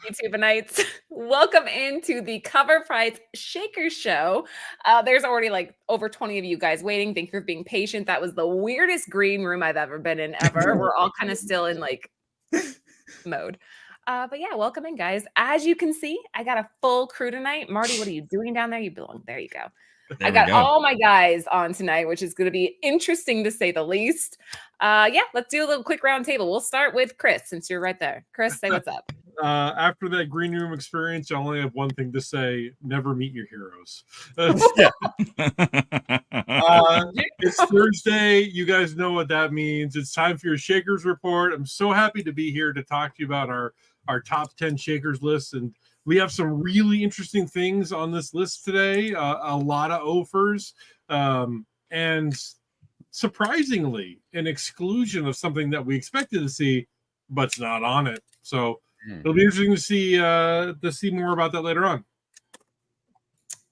YouTubeites. Welcome into the Cover Price Shaker Show. There's already like over 20 of you guys waiting. Thank you for being patient. That was the weirdest green room I've ever been in ever. We're all kind of still in like mode. But yeah, welcome in, guys. As you can see, I got a full crew tonight. Marty, what are you doing down there? You belong. There you go. I got all my guys on tonight, which is going to be interesting to say the least. Yeah, let's do a little quick round table. We'll start with Chris, since you're right there. Chris, say what's up. After that green room experience, I only have one thing to say: never meet your heroes. It's Thursday. You guys know what that means. It's time for your Shakers report. I'm so happy to be here to talk to you about our top 10 Shakers list, and we have some really interesting things on this list today. A lot of offers, and surprisingly, an exclusion of something that we expected to see, but's not on it. So it'll be interesting to see more about that later on.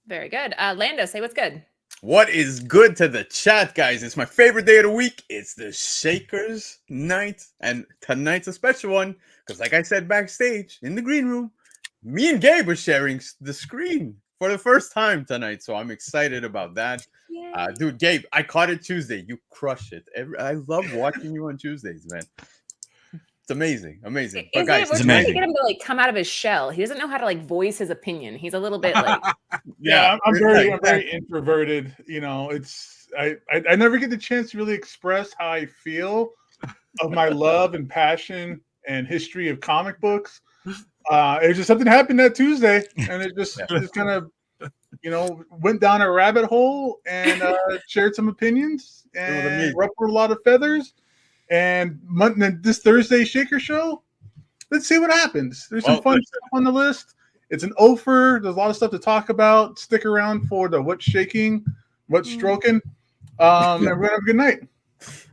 Very good. Lando, say what's good. What is good to the chat, guys? It's my favorite day of the week. It's the Shakers night, and tonight's a special one because, like I said backstage in the green room, me and Gabe are sharing the screen for the first time tonight, so I'm excited about that. Dude, Gabe, I caught it Tuesday. You crush it. I love watching you on Tuesdays, man. It's amazing. But guys, we're trying to get him to like come out of his shell. He doesn't know how to like voice his opinion. He's a little bit like I'm very introverted. You know, I never get the chance to really express how I feel of my love and passion and history of comic books. It just something happened that Tuesday, and it just kind of went down a rabbit hole and shared some opinions and ruffled a lot of feathers. And this Thursday Shaker Show, let's see what happens. There's some fun stuff on the list. It's an offer. There's a lot of stuff to talk about. Stick around for the what's shaking, what's stroking. And we're gonna have a good night.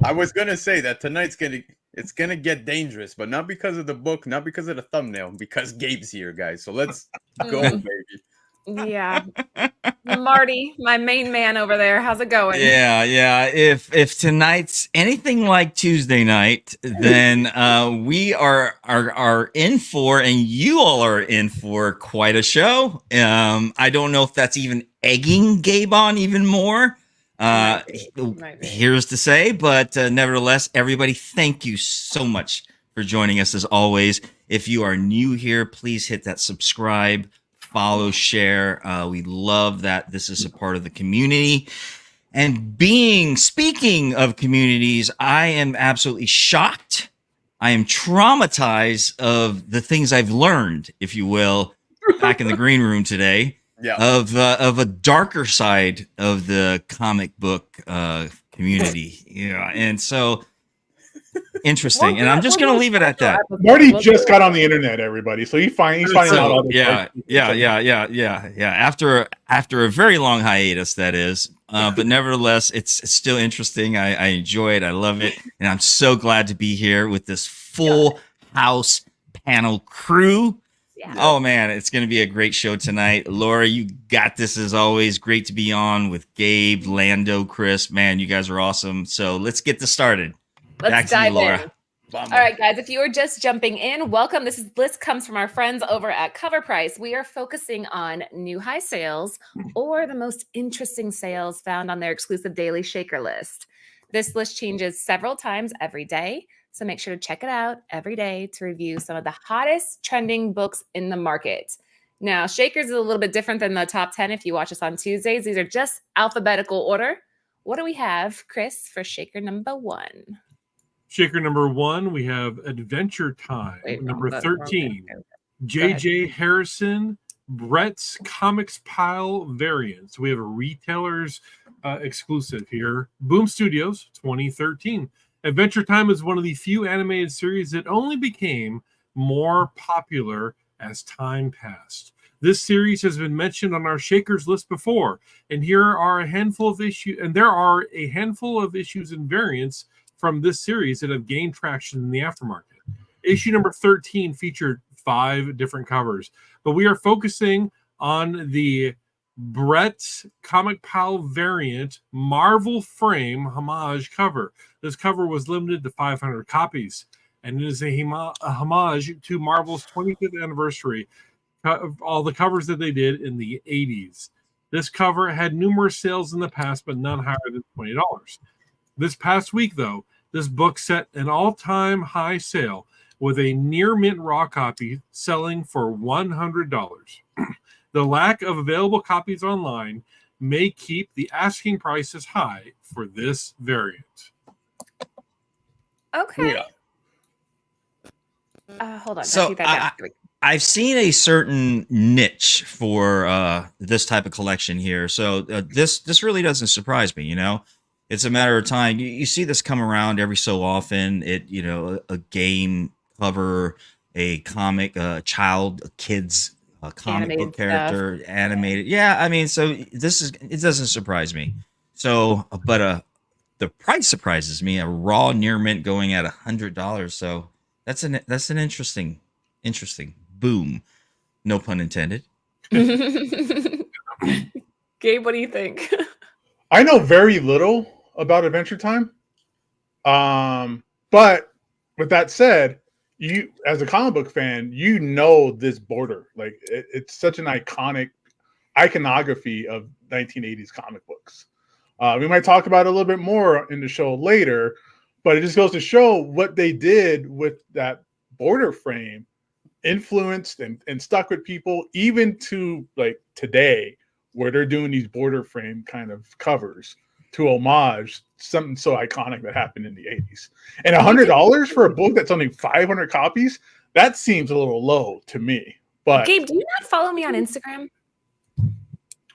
I was gonna say that tonight's gonna get dangerous, but not because of the book, not because of the thumbnail, because Gabe's here, guys. So let's go, baby. Yeah. Marty, my main man over there. How's it going? Yeah. If tonight's anything like Tuesday night, then we are in for, and you all are in for quite a show. I don't know if that's even egging Gabe on even more. Here's to say, but nevertheless, everybody, thank you so much for joining us as always. If you are new here, please hit that subscribe, follow, share. We love that this is a part of the community. And speaking of communities, I am absolutely shocked. I am traumatized of the things I've learned, if you will, back in the green room today. Of a darker side of the comic book community. And so interesting. And I'm just going to leave it at that. Marty just got on the internet, everybody. So he's finding out all Yeah. After a very long hiatus, that is. But nevertheless, it's still interesting. I enjoy it. I love it. And I'm so glad to be here with this full house panel crew. Yeah. Oh, man, it's going to be a great show tonight. Laura, you got this as always. Great to be on with Gabe, Lando, Chris. Man, you guys are awesome. So let's get this started. Let's dive in. All right, guys, if you are just jumping in, welcome. This list comes from our friends over at Cover Price. We are focusing on new high sales or the most interesting sales found on their exclusive daily shaker list. This list changes several times every day, so make sure to check it out every day to review some of the hottest trending books in the market. Now, Shakers is a little bit different than the top 10 if you watch us on Tuesdays. These are just alphabetical order. What do we have, Chris, for Shaker number 1? Shaker number 1, we have Adventure Time. Number 13, J.J. Harrison, Brett's Comics Pile variants. We have a retailer's exclusive here. Boom Studios, 2013. Adventure Time is one of the few animated series that only became more popular as time passed. This series has been mentioned on our Shakers list before, and here are a handful of issues, and there are a handful of issues and variants from this series that have gained traction in the aftermarket. Issue number 13 featured 5 different covers, but we are focusing on the Brett's Comic Pile variant Marvel frame homage cover. This cover was limited to 500 copies. and it is a homage to Marvel's 25th anniversary of all the covers that they did in the 80s. This cover had numerous sales in the past, but none higher than $20. This past week, though, this book set an all-time high sale with a near mint raw copy selling for $100. The lack of available copies online may keep the asking prices high for this variant. Okay. Yeah. Hold on. So I've seen a certain niche for this type of collection here. So this really doesn't surprise me. It's a matter of time. You see this come around every so often. A game cover, a comic, a kid's comic Animated book character, animated. Yeah, I mean, so it doesn't surprise me. So, but the price surprises me. A raw near mint going at $100. So that's an interesting boom. No pun intended. Gabe, what do you think? I know very little about Adventure Time. But with that said, you as a comic book fan, this border. Like it's such an iconography of 1980s comic books. We might talk about it a little bit more in the show later, but it just goes to show what they did with that border frame influenced and stuck with people even to like today, where they're doing these border frame kind of covers to homage something so iconic that happened in the 80s. And $100 for a book that's only 500 copies, that seems a little low to me. But Gabe, do you not follow me on Instagram?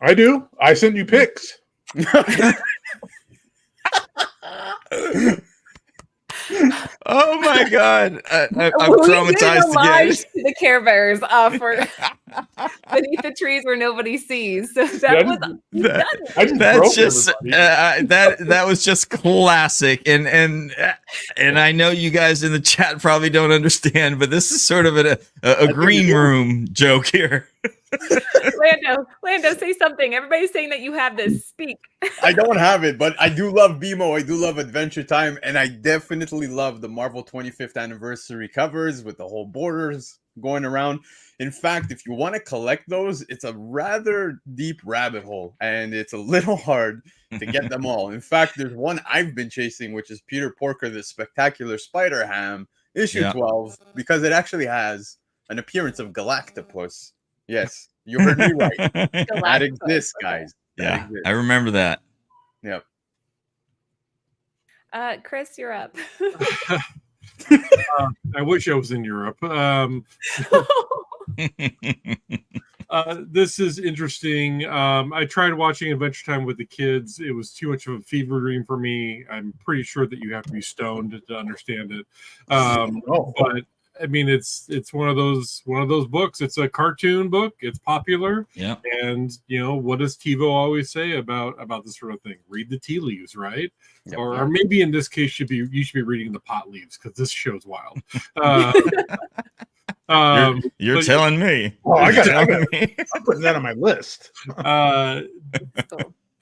I do. I sent you pics. Oh my God. I'm traumatized again. To the Care Bears for beneath the trees where nobody sees. So that was just classic. And I know you guys in the chat probably don't understand, but this is sort of a green room joke here. Lando, say something. Everybody's saying that you have this. Speak. I don't have it, but I do love BMO. I do love Adventure Time, and I definitely love the Marvel 25th anniversary covers with the whole borders going around. In fact, if you want to collect those, it's a rather deep rabbit hole, and it's a little hard to get them all. In fact, there's one I've been chasing, which is Peter Porker, the Spectacular Spider-Ham, issue 12, because it actually has an appearance of Galactopus. Yes, you heard me right. That exists, guys. That exists. I remember that. Yep. Chris, you're up. I wish I was in Europe. This is interesting. I tried watching Adventure Time with the kids. It was too much of a fever dream for me. I'm pretty sure that you have to be stoned to understand it. But I mean, it's one of those books. It's a cartoon book. It's popular. Yeah. And what does TiVo always say about this sort of thing? Read the tea leaves, right? Yep. Or maybe in this case, you should be reading the pot leaves because this show's wild. You're telling me. Oh, I'm putting that on my list.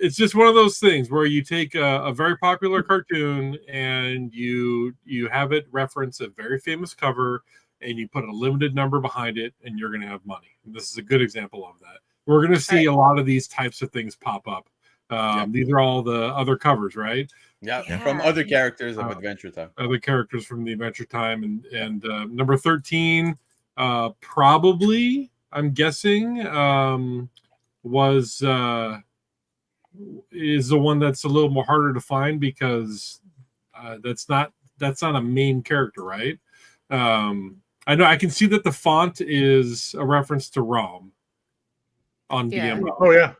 It's just one of those things where you take a very popular cartoon and you have it reference a very famous cover and you put a limited number behind it and you're going to have money. And this is a good example of that. We're going to see a lot of these types of things pop up. These are all the other covers, right? Yeah, from other characters of Adventure Time. Other characters from the Adventure Time. And number 13, probably, I'm guessing, is the one that's a little more harder to find because that's not a main character, right? I know I can see that the font is a reference to Rome on BMO. Oh yeah.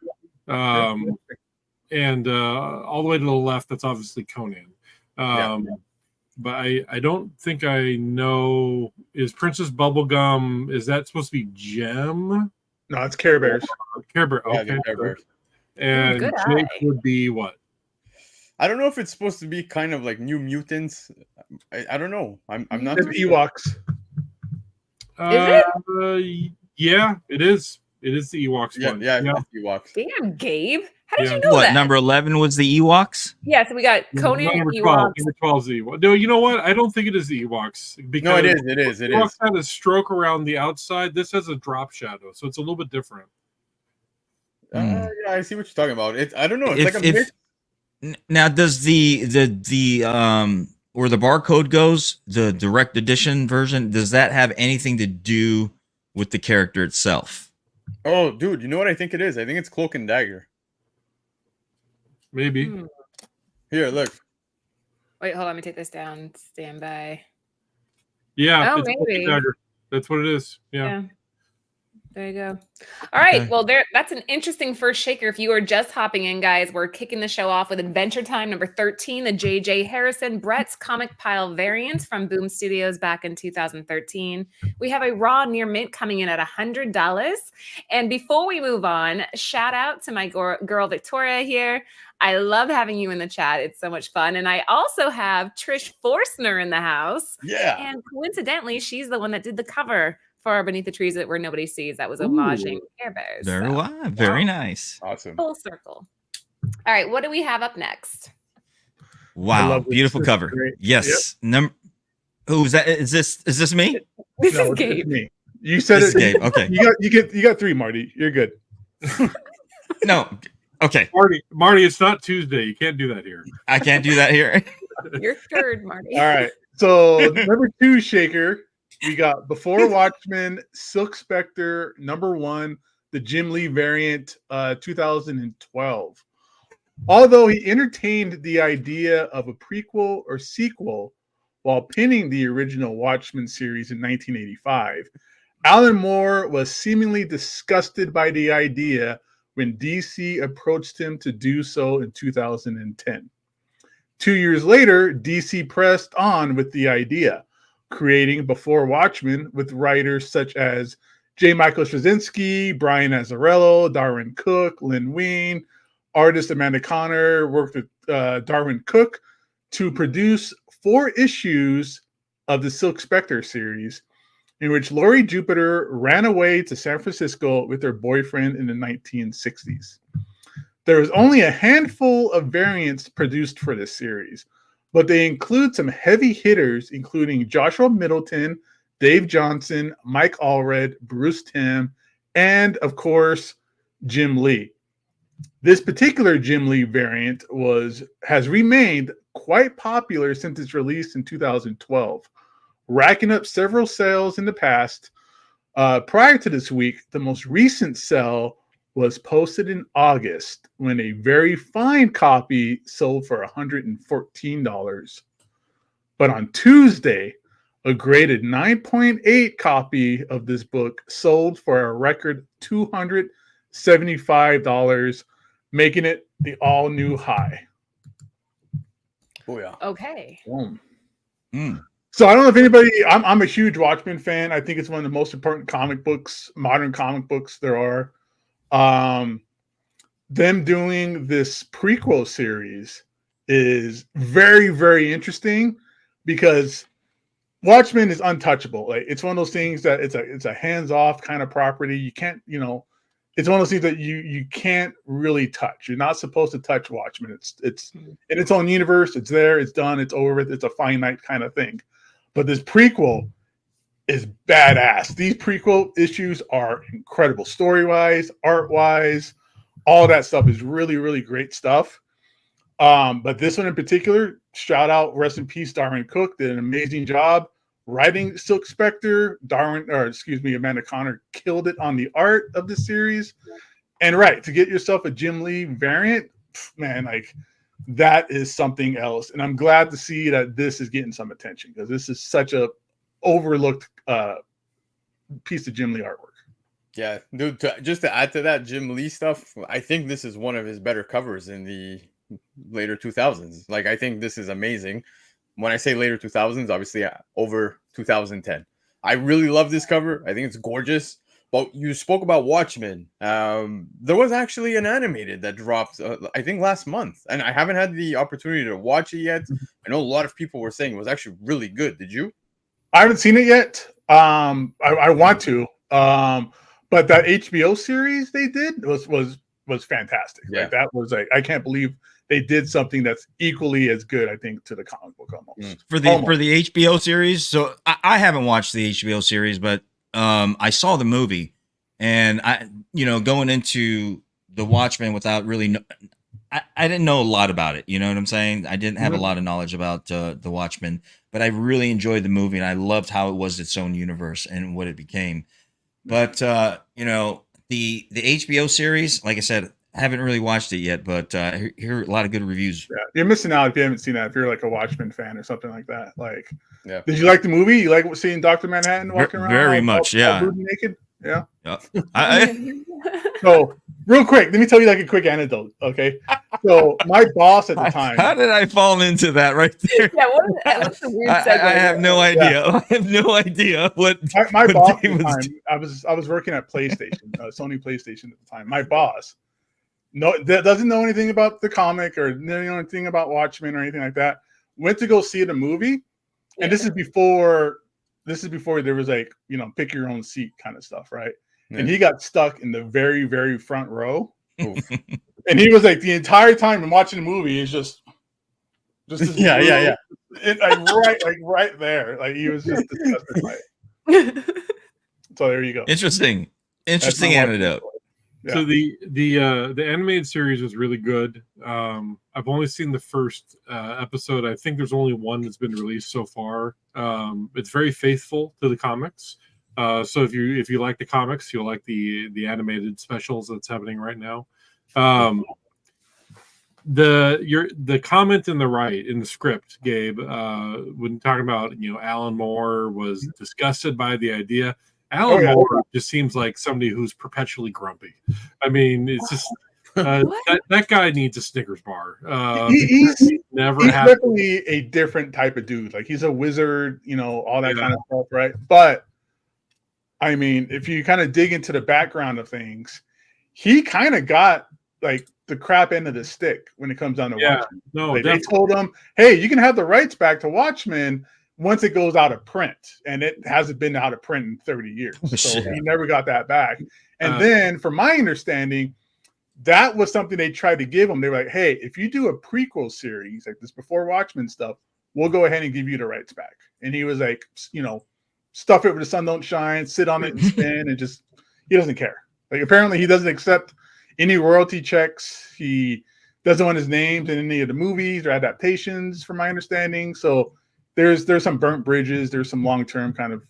And all the way to the left, that's obviously Conan. But I don't think I know. Is Princess Bubblegum? Is that supposed to be Gem? No, it's Care Bears. Care Bears. Okay. Yeah, Care Bears. And Jake would be what? I don't know if it's supposed to be kind of like New Mutants. I don't know. I'm not. It's Ewoks. Is it? Yeah, it is. It is the Ewoks one. Yeah, it's Ewoks. Damn, Gabe. How did Yeah. you know What, that? number 11 was the Ewoks? Yeah, so we got Conan, Number 12. Ewoks. Number 12 is the Ewoks. No, you know what? I don't think it is the Ewoks. Because No, it is. It is. It Ewoks is. had a stroke around the outside. This has a drop shadow, so it's a little bit different. Yeah, I see what you're talking about. I don't know. It's like a mix. Now, does the where the barcode goes, the direct edition version, does that have anything to do with the character itself? Oh, dude, you know what I think it is? I think it's Cloak and Dagger. Maybe. Here, look. Wait, hold on. Let me take this down. Stand by. Yeah. Oh, it's Cloak and maybe. Dagger. That's what it is. Yeah. There you go. All right. Well, that's an interesting first shaker. If you are just hopping in, guys, we're kicking the show off with Adventure Time number 13, the J.J. Harrison Brett's Comic Pile variant from Boom Studios back in 2013. We have a raw near mint coming in at $100. And before we move on, shout out to my girl Victoria here. I love having you in the chat. It's so much fun. And I also have Trish Forstner in the house. Yeah. And coincidentally, she's the one that did the cover for Beneath the Trees Where Nobody Sees. That was homaging Care Bears. Very nice. Awesome. Full circle. All right, what do we have up next? Wow, beautiful cover. Great. Yes. Yep. Who is that? Is this me? This is Gabe. Me. You said this it. Gabe. Okay. You got 3, Marty. You're good. No. Okay. Marty, it's not Tuesday. You can't do that here. I can't do that here. You're third, Marty. All right. So number 2 shaker. We got Before Watchmen, Silk Spectre, number 1, the Jim Lee variant, 2012. Although he entertained the idea of a prequel or sequel while pinning the original Watchmen series in 1985, Alan Moore was seemingly disgusted by the idea when DC approached him to do so in 2010. 2 years later, DC pressed on with the idea, creating Before Watchmen with writers such as J. Michael Straczynski, Brian Azzarello, Darwin Cook, Lynn Wein. Artist Amanda Connor worked with Darwin Cook to produce 4 issues of the Silk Spectre series, in which Laurie Jupiter ran away to San Francisco with her boyfriend in the 1960s. There was only a handful of variants produced for this series, but they include some heavy hitters, including Joshua Middleton, Dave Johnson, Mike Allred, Bruce Timm, and, of course, Jim Lee. This particular Jim Lee variant has remained quite popular since its release in 2012, racking up several sales in the past. Prior to this week, the most recent sale was posted in August when a very fine copy sold for $114. But on Tuesday, a graded 9.8 copy of this book sold for a record $275, making it the all-new high. Oh, yeah. Okay. So I don't know if anybody, I'm a huge Watchmen fan. I think it's one of the most important modern comic books there are. Them doing this prequel series is very, very interesting because Watchmen is untouchable. Like, it's one of those things that it's a hands-off kind of property. You can't, it's one of those things that you can't really touch. You're not supposed to touch Watchmen. It's in its own universe. It's there. It's done. It's over with. It's a finite kind of thing. But this prequel is badass. These prequel issues are incredible story-wise, art-wise. All that stuff is really, really great stuff. But this one in particular, shout out, rest in peace, Darwin Cook, did an amazing job writing Silk Spectre. Amanda Connor killed it on the art of the series. And to get yourself a Jim Lee variant, man, like, that is something else. And I'm glad to see that this is getting some attention because this is such a overlooked piece of Jim Lee artwork. Yeah, dude, just to add to that Jim Lee stuff, I think this is one of his better covers in the later 2000s. Like, I think this is amazing. When I say later 2000s, obviously over 2010. I really love this cover. I think it's gorgeous. But you spoke about Watchmen. There was actually an animated that dropped, I think, last month. And I haven't had the opportunity to watch it yet. I know a lot of people were saying it was actually really good. Did you? I haven't seen it yet. I want to. But But that HBO series they did was fantastic. Yeah. Like that was like, I can't believe they did something that's equally as good, I think, to the comic book almost. For the HBO series. So I haven't watched the HBO series, but I saw the movie, and I going into the Watchmen without really I didn't know a lot about it. You know what I'm saying? I didn't have a lot of knowledge about the Watchmen, but I really enjoyed the movie, and I loved how it was its own universe and what it became. But the HBO series, like I said, I haven't really watched it yet, but I hear a lot of good reviews. Yeah, you're missing out if you haven't seen that. If you're like a Watchmen fan or something like that, like, did you like the movie? You like seeing Dr. Manhattan walking around? Very much, yeah. All naked, yeah. So real quick, let me tell you like a quick anecdote, okay? So my boss at the time. How did I fall into that right there? Yeah, what's the weird segue? I have no idea. I have no idea what my boss at the time. I was working at PlayStation, Sony PlayStation at the time. My boss that doesn't know anything about the comic or anything about Watchmen or anything like that. Went to go see the movie, and this is before there was like pick your own seat kind of stuff, right? Yeah. And he got stuck in the very, very front row. And he was like the entire time I'm watching the movie is just yeah. Right there. Like he was just disgusted by it. So there you go. Interesting anecdote. Yeah. So the animated series was really good. I've only seen the first episode. I think there's only one that's been released so far. It's very faithful to the comics. So if you like the comics, you'll like the animated specials that's happening right now. The comment in the script, Gabe, when talking about Alan Moore was disgusted by the idea. Alan Moore just seems like somebody who's perpetually grumpy. I mean, it's just that guy needs a Snickers bar. He's definitely a different type of dude. Like he's a wizard, all that kind of stuff, right? But I mean, if you kind of dig into the background of things, he kind of got like the crap end of the stick when it comes down to Watchmen. No, they told him, "Hey, you can have the rights back to Watchmen once it goes out of print," and it hasn't been out of print in 30 years, so he never got that back. And then, from my understanding, that was something they tried to give him. They were like, "Hey, if you do a prequel series like this before Watchmen stuff, we'll go ahead and give you the rights back." And he was like, stuff it where the sun don't shine, sit on it and spin, and just he doesn't care. Like apparently he doesn't accept any royalty checks. He doesn't want his names in any of the movies or adaptations, from my understanding. So there's some burnt bridges. There's some long-term kind of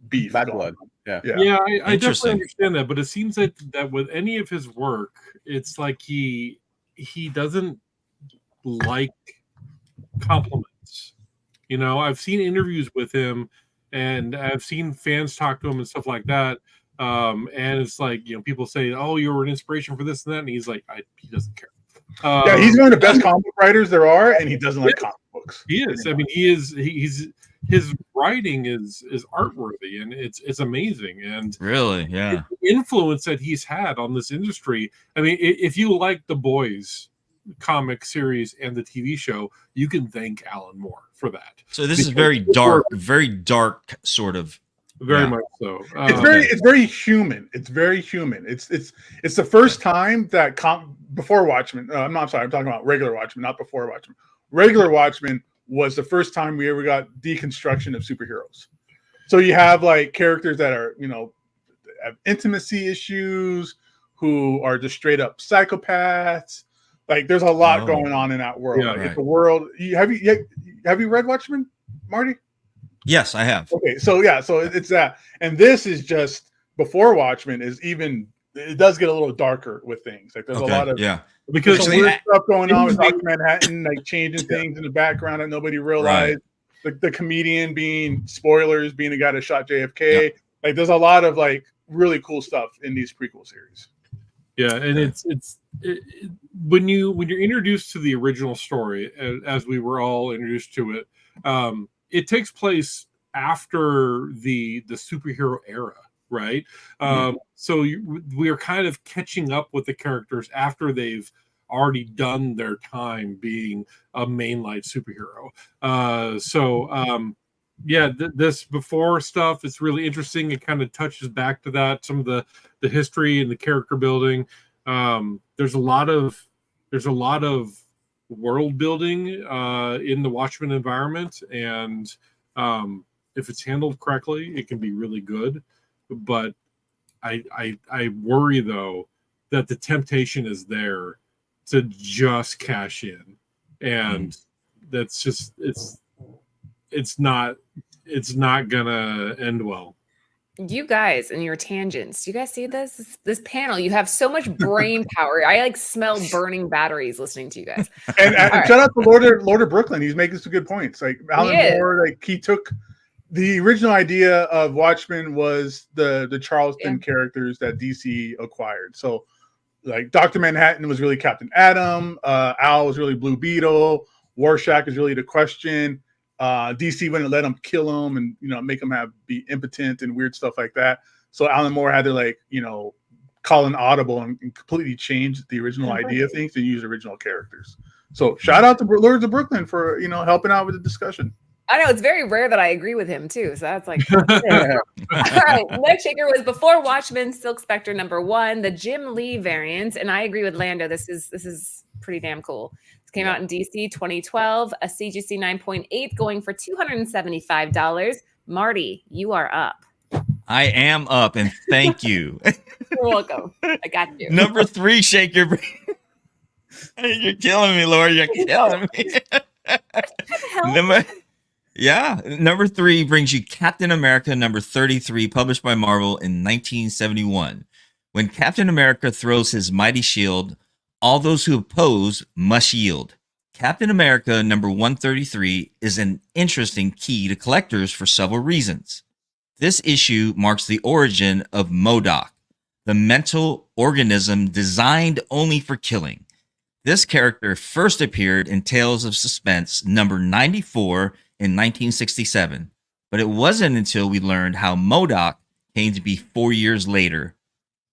beef. Bad blood. I definitely understand that, but it seems that with any of his work, it's like he doesn't like compliments. I've seen interviews with him, and I've seen fans talk to him and stuff like that. And it's like, people say, "Oh, you were an inspiration for this and that," and he's like, he doesn't care. He's one of the best comic book writers there are, and he doesn't like comic books. He is. I mean, his writing is art worthy, and it's amazing. And really, the influence that he's had on this industry. I mean, if you like The Boys comic series and the TV show, you can thank Alan Moore for that. So this is very dark sort of. Very much so. It's very human. It's very human. It's the first time that before Watchmen. I'm talking about regular Watchmen, not before Watchmen. Regular Watchmen was the first time we ever got deconstruction of superheroes. So you have like characters that are have intimacy issues, who are just straight up psychopaths. Like there's a lot going on in that world. It's a world. Have you read Watchmen, Marty? Yes, I have. Okay, so it's that, and this is just before Watchmen is even. It does get a little darker with things. Like there's a lot of because some weird stuff going on with Dr. Manhattan, like changing things in the background that nobody realized. Right. The comedian being a guy that shot JFK. Yeah. Like there's a lot of like really cool stuff in these prequel series. Yeah, and it's when you're introduced to the original story, as we were all introduced to it. It takes place after the superhero era, right? So we are kind of catching up with the characters after they've already done their time being a mainline superhero. yeah, this before stuff is really interesting. It kind of touches back to that, some of the history and the character building. There's a lot of world building in the Watchmen environment, and if it's handled correctly, it can be really good. But I worry though that the temptation is there to just cash in, and that's just it's not gonna end well. You guys and your tangents. Do you guys see this panel? You have so much brain power. I like smell burning batteries listening to you guys. And shout out to Lord of Brooklyn. He's making some good points. Like Alan Moore, like he took the original idea of Watchmen was the Charleston characters that DC acquired. So like Dr. Manhattan was really Captain Atom, Al was really Blue Beetle, Rorschach is really the Question. DC wouldn't let him kill him and make him be impotent and weird stuff like that. So Alan Moore had to call an audible and completely change the original idea of things and use original characters. So shout out to Lords of Brooklyn for helping out with the discussion. I know it's very rare that I agree with him too. So that's like all right. Next shaker was before Watchmen, Silk Spectre #1, the Jim Lee variant, and I agree with Lando. This is pretty damn cool. Came out in DC 2012, a CGC 9.8 going for $275. Marty, you are up. I am up, and thank you. You're welcome. I got you. Number 3, shake your brain. You're killing me, Laura. You're killing me. Number 3 brings you Captain America number 33, published by Marvel in 1971. When Captain America throws his mighty shield, all those who oppose must yield. Captain America number 133 is an interesting key to collectors for several reasons. This issue marks the origin of MODOK, the mental organism designed only for killing. This character first appeared in Tales of Suspense number 94 in 1967, but it wasn't until we learned how MODOK came to be 4 years later.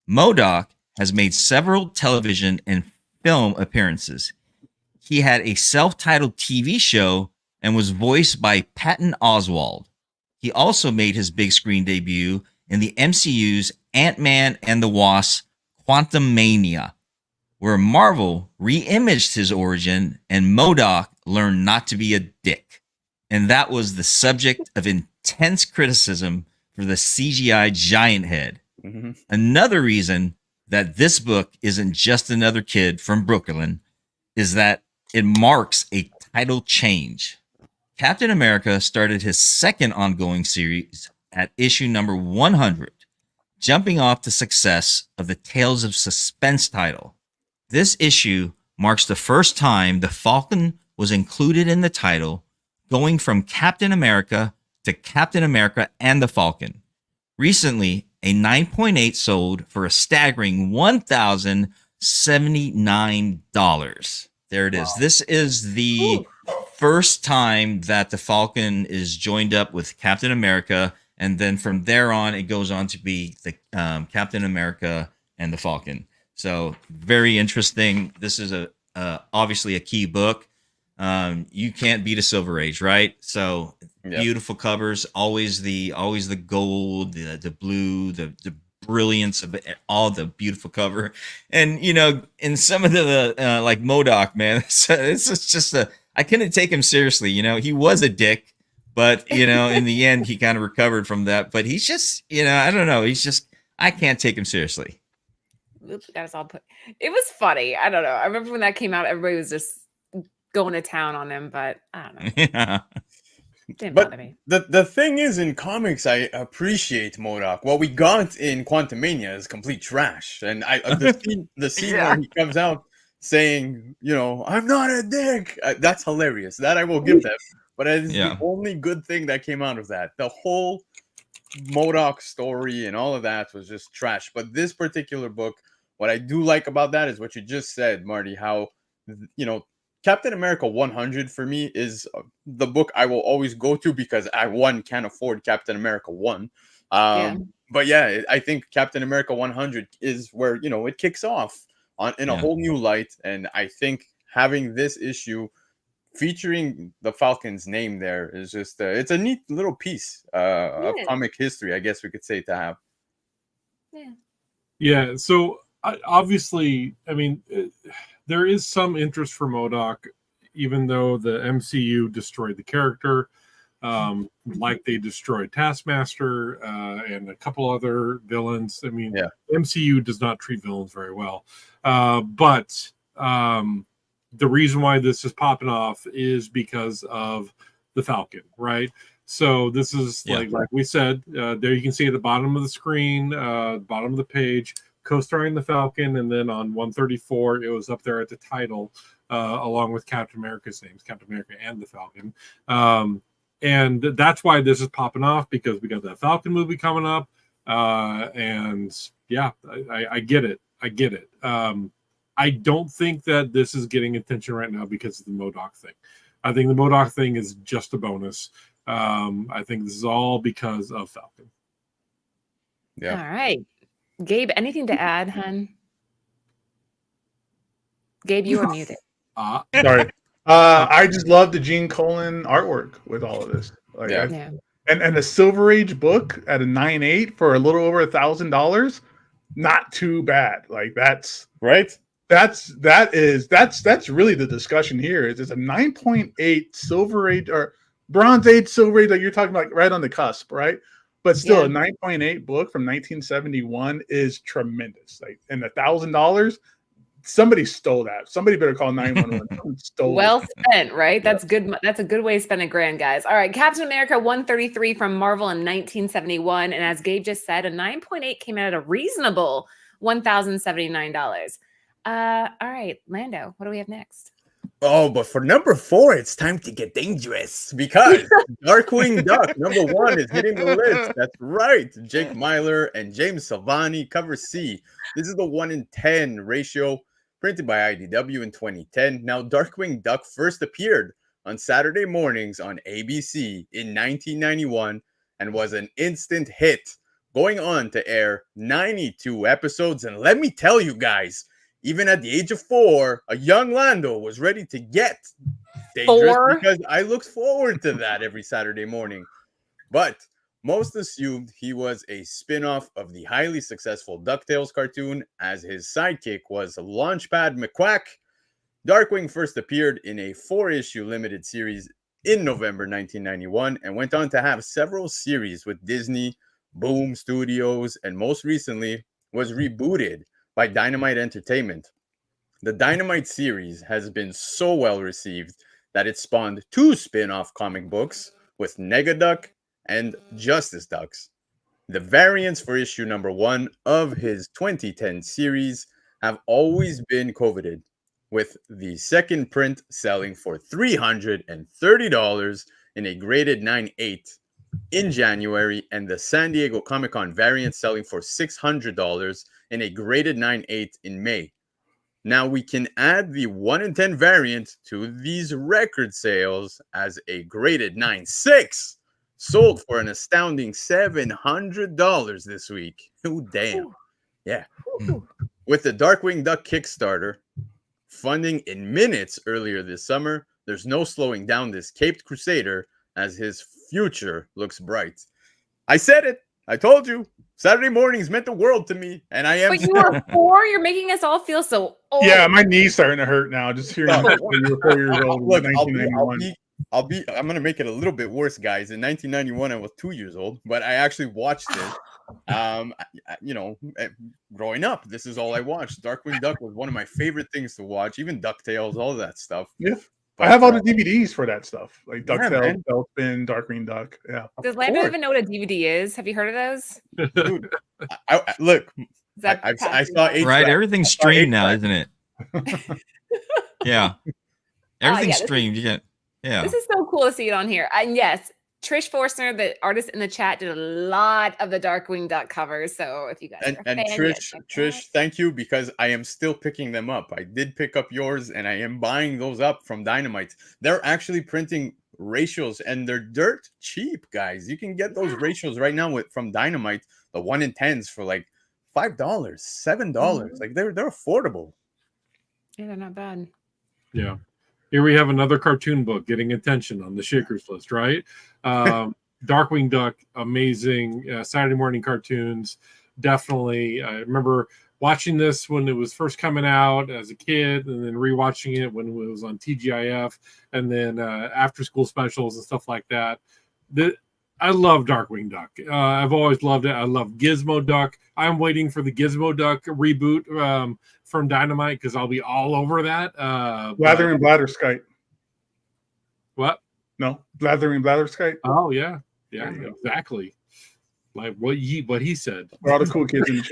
MODOK has made several television and film appearances. He had a self-titled TV show and was voiced by Patton Oswalt. He also made his big screen debut in the MCU's Ant-Man and the Wasp: Quantumania, where Marvel re-imaged his origin and MODOK learned not to be a dick. And that was the subject of intense criticism for the CGI giant head. Mm-hmm. Another reason that this book isn't just another kid from Brooklyn is that it marks a title change. Captain America started his second ongoing series at issue number 100, jumping off the success of the Tales of Suspense title. This issue marks the first time the Falcon was included in the title, going from Captain America to Captain America and the Falcon. Recently, a 9.8 sold for a staggering $1,079. There it is. Wow. This is the first time that the Falcon is joined up with Captain America, and then from there on, it goes on to be the Captain America and the Falcon. So very interesting. This is obviously a key book. You can't beat a Silver Age, right? So beautiful covers, always the gold, the blue, the brilliance of it, all the beautiful cover. And in some of the like MODOK, man, it's just I couldn't take him seriously. He was a dick, but in the end he kind of recovered from that. But he's just I don't know, I can't take him seriously. Oops, got us all put. It was funny. I don't know. I remember when that came out, everybody was just going to town on him, but I don't know. Yeah. Didn't bother me. The thing is, in comics, I appreciate MODOK. What we got in Quantumania is complete trash, and the scene where he comes out saying, "I'm not a dick," that's hilarious. That I will give them. But it's the only good thing that came out of that. The whole MODOK story and all of that was just trash. But this particular book, what I do like about that is what you just said, Marty. How Captain America 100 for me is the book I will always go to because I can't afford Captain America 1. But I think Captain America 100 is where it kicks off in a whole new light, and I think having this issue featuring the Falcon's name there is just it's a neat little piece of comic history, I guess we could say, to have. Yeah. So obviously, I mean, there is some interest for MODOK, even though the MCU destroyed the character, like they destroyed Taskmaster and a couple other villains. I mean, MCU does not treat villains very well. But the reason why this is popping off is because of the Falcon, right? So this is like we said, there you can see at the bottom of the screen, bottom of the page, co-starring the Falcon, and then on 134, it was up there at the title, along with Captain America's names, Captain America and the Falcon. And that's why this is popping off, because we got that Falcon movie coming up. And yeah, I get it. I get it. I don't think that this is getting attention right now because of the MODOK thing. I think the MODOK thing is just a bonus. I think this is all because of Falcon. Yeah. All right. Gabe, anything to add, hun? Gabe, you are muted. Sorry. I just love the Gene Colan artwork with all of this. Like, and a Silver Age book at a 9.8 for a little over $1,000, not too bad. Like, that's right. That's really the discussion here. Is it's a 9.8 Silver Age or Bronze Age, Silver Age, like you're talking about, right on the cusp, right? But still, a 9.8 book from 1971 is tremendous. Like, and $1,000, somebody stole that. Somebody better call 911. Well spent, right? That's good. That's a good way to spend $1,000, guys. All right, Captain America 133 from Marvel in 1971, and as Gabe just said, a 9.8 came out at a reasonable $1,079. All right, Lando, what do we have next? Oh, but for number 4, it's time to get dangerous because Darkwing Duck #1 is hitting the list. That's right. Jake Myler and James Silvani, cover C. This is the 1-in-10 ratio, printed by IDW in 2010. Now, Darkwing Duck first appeared on Saturday mornings on ABC in 1991 and was an instant hit, going on to air 92 episodes. And let me tell you guys, even at the age of 4, a young Lando was ready to get dangerous because I looked forward to that every Saturday morning. But most assumed he was a spin-off of the highly successful DuckTales cartoon, as his sidekick was Launchpad McQuack. Darkwing first appeared in a 4-issue limited series in November 1991 and went on to have several series with Disney, Boom Studios, and most recently was rebooted by Dynamite Entertainment. The Dynamite series has been so well received that it spawned 2 spin-off comic books with Negaduck and Justice Ducks. The variants for issue #1 of his 2010 series have always been coveted, with the second print selling for $330 in a graded 9.8 in January, and the San Diego Comic-Con variant selling for $600 in a graded 9.8 in May. Now we can add the 1-in-10 variant to these record sales as a graded 9.6, sold for an astounding $700 this week. Oh, damn. Yeah. With the Darkwing Duck Kickstarter funding in minutes earlier this summer, there's no slowing down this caped crusader as his future looks bright. I said it. I told you. Saturday mornings meant the world to me, and I am. But you were 4. You're making us all feel so old. Yeah, my knee's starting to hurt now. Just hearing that you were 4 years old. Look, I'm gonna make it a little bit worse, guys. In 1991, I was 2 years old, but I actually watched it. Growing up, this is all I watched. Darkwing Duck was one of my favorite things to watch. Even DuckTales, all of that stuff. Yeah. But I have all the DVDs for that stuff, like DuckTales, Bellspin, Darkwing Duck. Yeah. Does Lando even know what a DVD is? Have you heard of those? Dude, look, I saw 8. Right, everything's streamed now, isn't it? Yeah, everything's streamed. This is so cool to see it on here. And yes, Trish Forstner, the artist in the chat, did a lot of the Darkwing Duck covers. So if you guys are a fan, Trish, thank you, because I am still picking them up. I did pick up yours, and I am buying those up from Dynamite. They're actually printing ratios, and they're dirt cheap, guys. You can get those ratios right now from Dynamite, the 1-in-10s for like $5, $7. Like they're affordable. Yeah, they're not bad. Yeah. Here we have another cartoon book getting attention on the Shakers list, right? Darkwing Duck, amazing. Saturday morning cartoons, definitely. I remember watching this when it was first coming out as a kid, and then rewatching it when it was on TGIF, and then after school specials and stuff like that. I love Darkwing Duck. I've always loved it. I love Gizmo Duck. I'm waiting for the Gizmo Duck reboot from Dynamite because I'll be all over that. Blather and Blatherskite. What? No, Blather and Blatherskite. Oh yeah, exactly. Like what he said. We're all the cool kids in the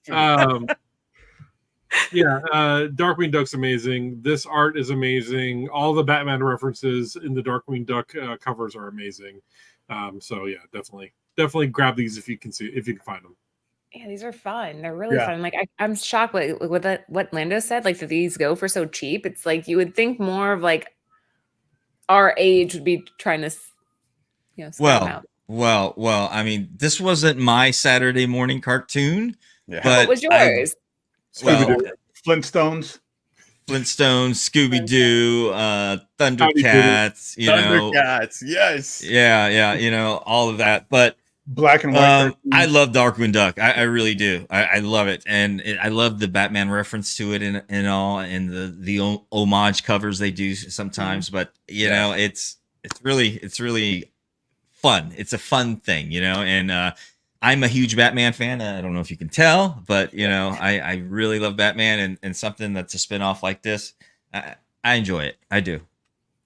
chat. Darkwing Duck's amazing. This art is amazing. All the Batman references in the Darkwing Duck covers are amazing. So yeah, definitely grab these if you can find them. Yeah, these are fun. They're really fun. Like I'm shocked what Lando said. Like that these go for so cheap. It's like you would think more of like our age would be trying to, spend them out. Well. I mean, this wasn't my Saturday morning cartoon. Yeah. What But was yours? Flintstones, Scooby-Doo, Thundercats, Thundercats, yes. Yeah, all of that. But black and white. I love Darkwing Duck. I really do. I love it. And I love the Batman reference to it and all, and the homage covers they do sometimes. But, it's really fun. It's a fun thing, and I'm a huge Batman fan. I don't know if you can tell, but I really love Batman, and something that's a spinoff like this, I enjoy it. I do.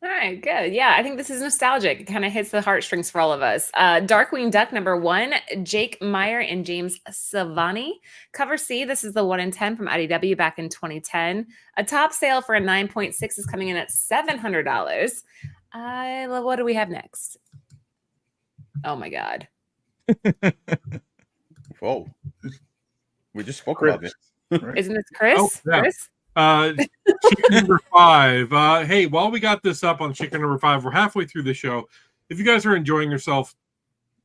All right, good. Yeah, I think this is nostalgic. It kind of hits the heartstrings for all of us. Darkwing Duck #1, Jake Meyer and James Silvani. Cover C, this is the 1 in 10 from IDW back in 2010. A top sale for a 9.6 is coming in at $700. What do we have next? Oh my God. Whoa. We just spoke about this. Isn't this Chris? Oh, yeah. Chris? Chicken number 5. Hey, while we got this up on chicken number 5, we're halfway through the show. If you guys are enjoying yourself,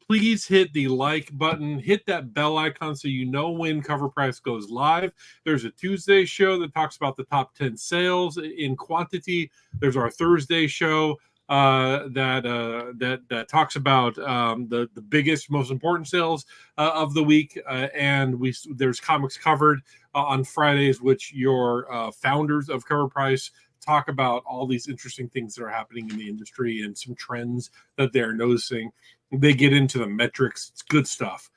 please hit the like button, hit that bell icon so you know when Cover Price goes live. There's a Tuesday show that talks about the top 10 sales in quantity. There's our Thursday show that talks about the biggest, most important sales of the week, and there's comics covered on Fridays, which your founders of Cover Price talk about all these interesting things that are happening in the industry and some trends that they're noticing. They get into the metrics. It's good stuff.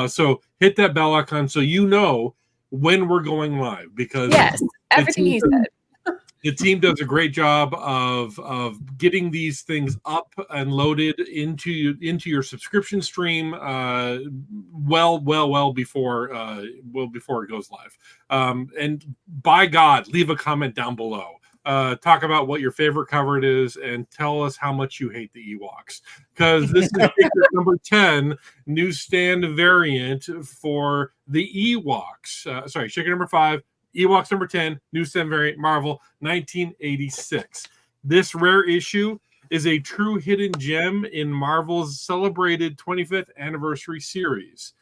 So hit that bell icon so you know when we're going live, because everything he said. The team does a great job of getting these things up and loaded into your subscription stream well before it goes live. And by God, leave a comment down below. Talk about what your favorite cover it is and tell us how much you hate the Ewoks, because this is number 10 newsstand variant for the Ewoks. Shaker number 5. Ewoks number 10, newsstand variant, Marvel, 1986. This rare issue is a true hidden gem in Marvel's celebrated 25th anniversary series.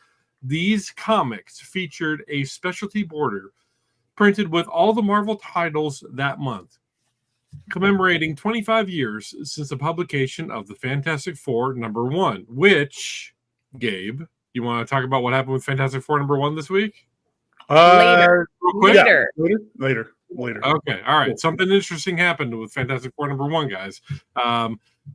These comics featured a specialty border printed with all the Marvel titles that month, commemorating 25 years since the publication of the Fantastic Four #1, which, Gabe, you want to talk about what happened with Fantastic Four #1 this week? Later. Later. Okay, all right. Something interesting happened with Fantastic Four #1, guys.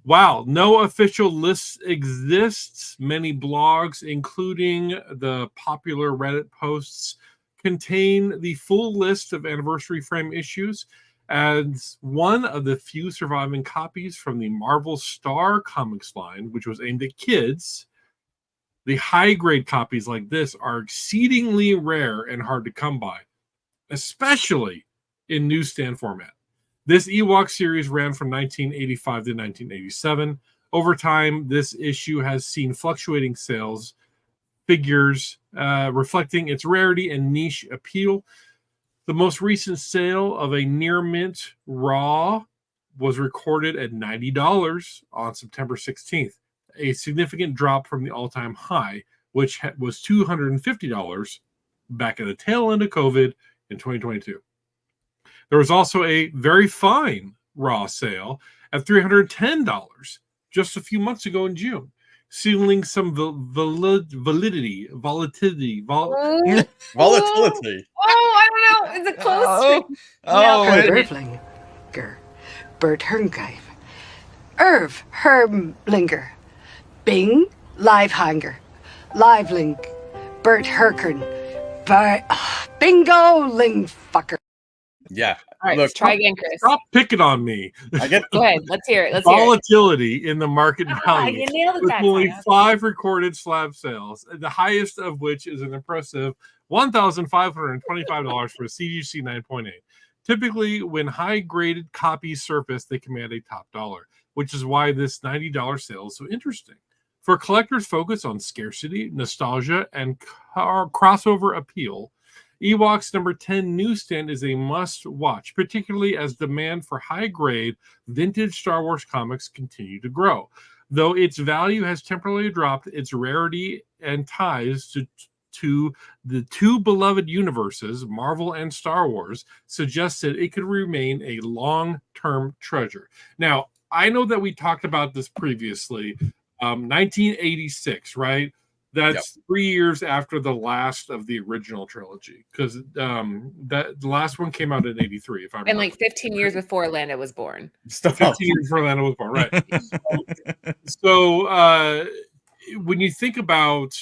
Wow, no official list exists. Many blogs, including the popular Reddit posts, contain the full list of anniversary frame issues. As one of the few surviving copies from the Marvel Star Comics line, which was aimed at kids, the high-grade copies like this are exceedingly rare and hard to come by, especially in newsstand format. This Ewok series ran from 1985 to 1987. Over time, this issue has seen fluctuating sales figures, reflecting its rarity and niche appeal. The most recent sale of a near mint raw was recorded at $90 on September 16th. A significant drop from the all-time high, which was $250 back at the tail end of COVID in 2022. There was also a very fine raw sale at $310 just a few months ago in June, sealing some volatility. Volatility. Oh, I don't know. Is it close? Oh, Hervlinger, Bert Herngave, Irv Hermlinger, Bing Livehanger, Liveling, Bert Herkern, Bingo Lingfucker. Yeah. All right, Look, let's try again, Chris. Stop picking on me. I get Go ahead. Let's hear it. Let's hear it. Volatility in the market value. You nailed it with that only time. 5 recorded slab sales, the highest of which is an impressive $1,525 for a CGC 9.8. Typically, when high-graded copies surface, they command a top dollar, which is why this $90 sale is so interesting. For collectors focused on scarcity, nostalgia, and crossover appeal, Ewoks number 10 newsstand is a must-watch, particularly as demand for high-grade vintage Star Wars comics continue to grow. Though its value has temporarily dropped, its rarity and ties to the two beloved universes, Marvel and Star Wars, suggests that it could remain a long-term treasure. Now, I know that we talked about this previously. 1986, right? That's 3 years after the last of the original trilogy, because the last one came out in 83. If I'm and like 15 years before Lando was born. 15 years before Lando was born, right? So when you think about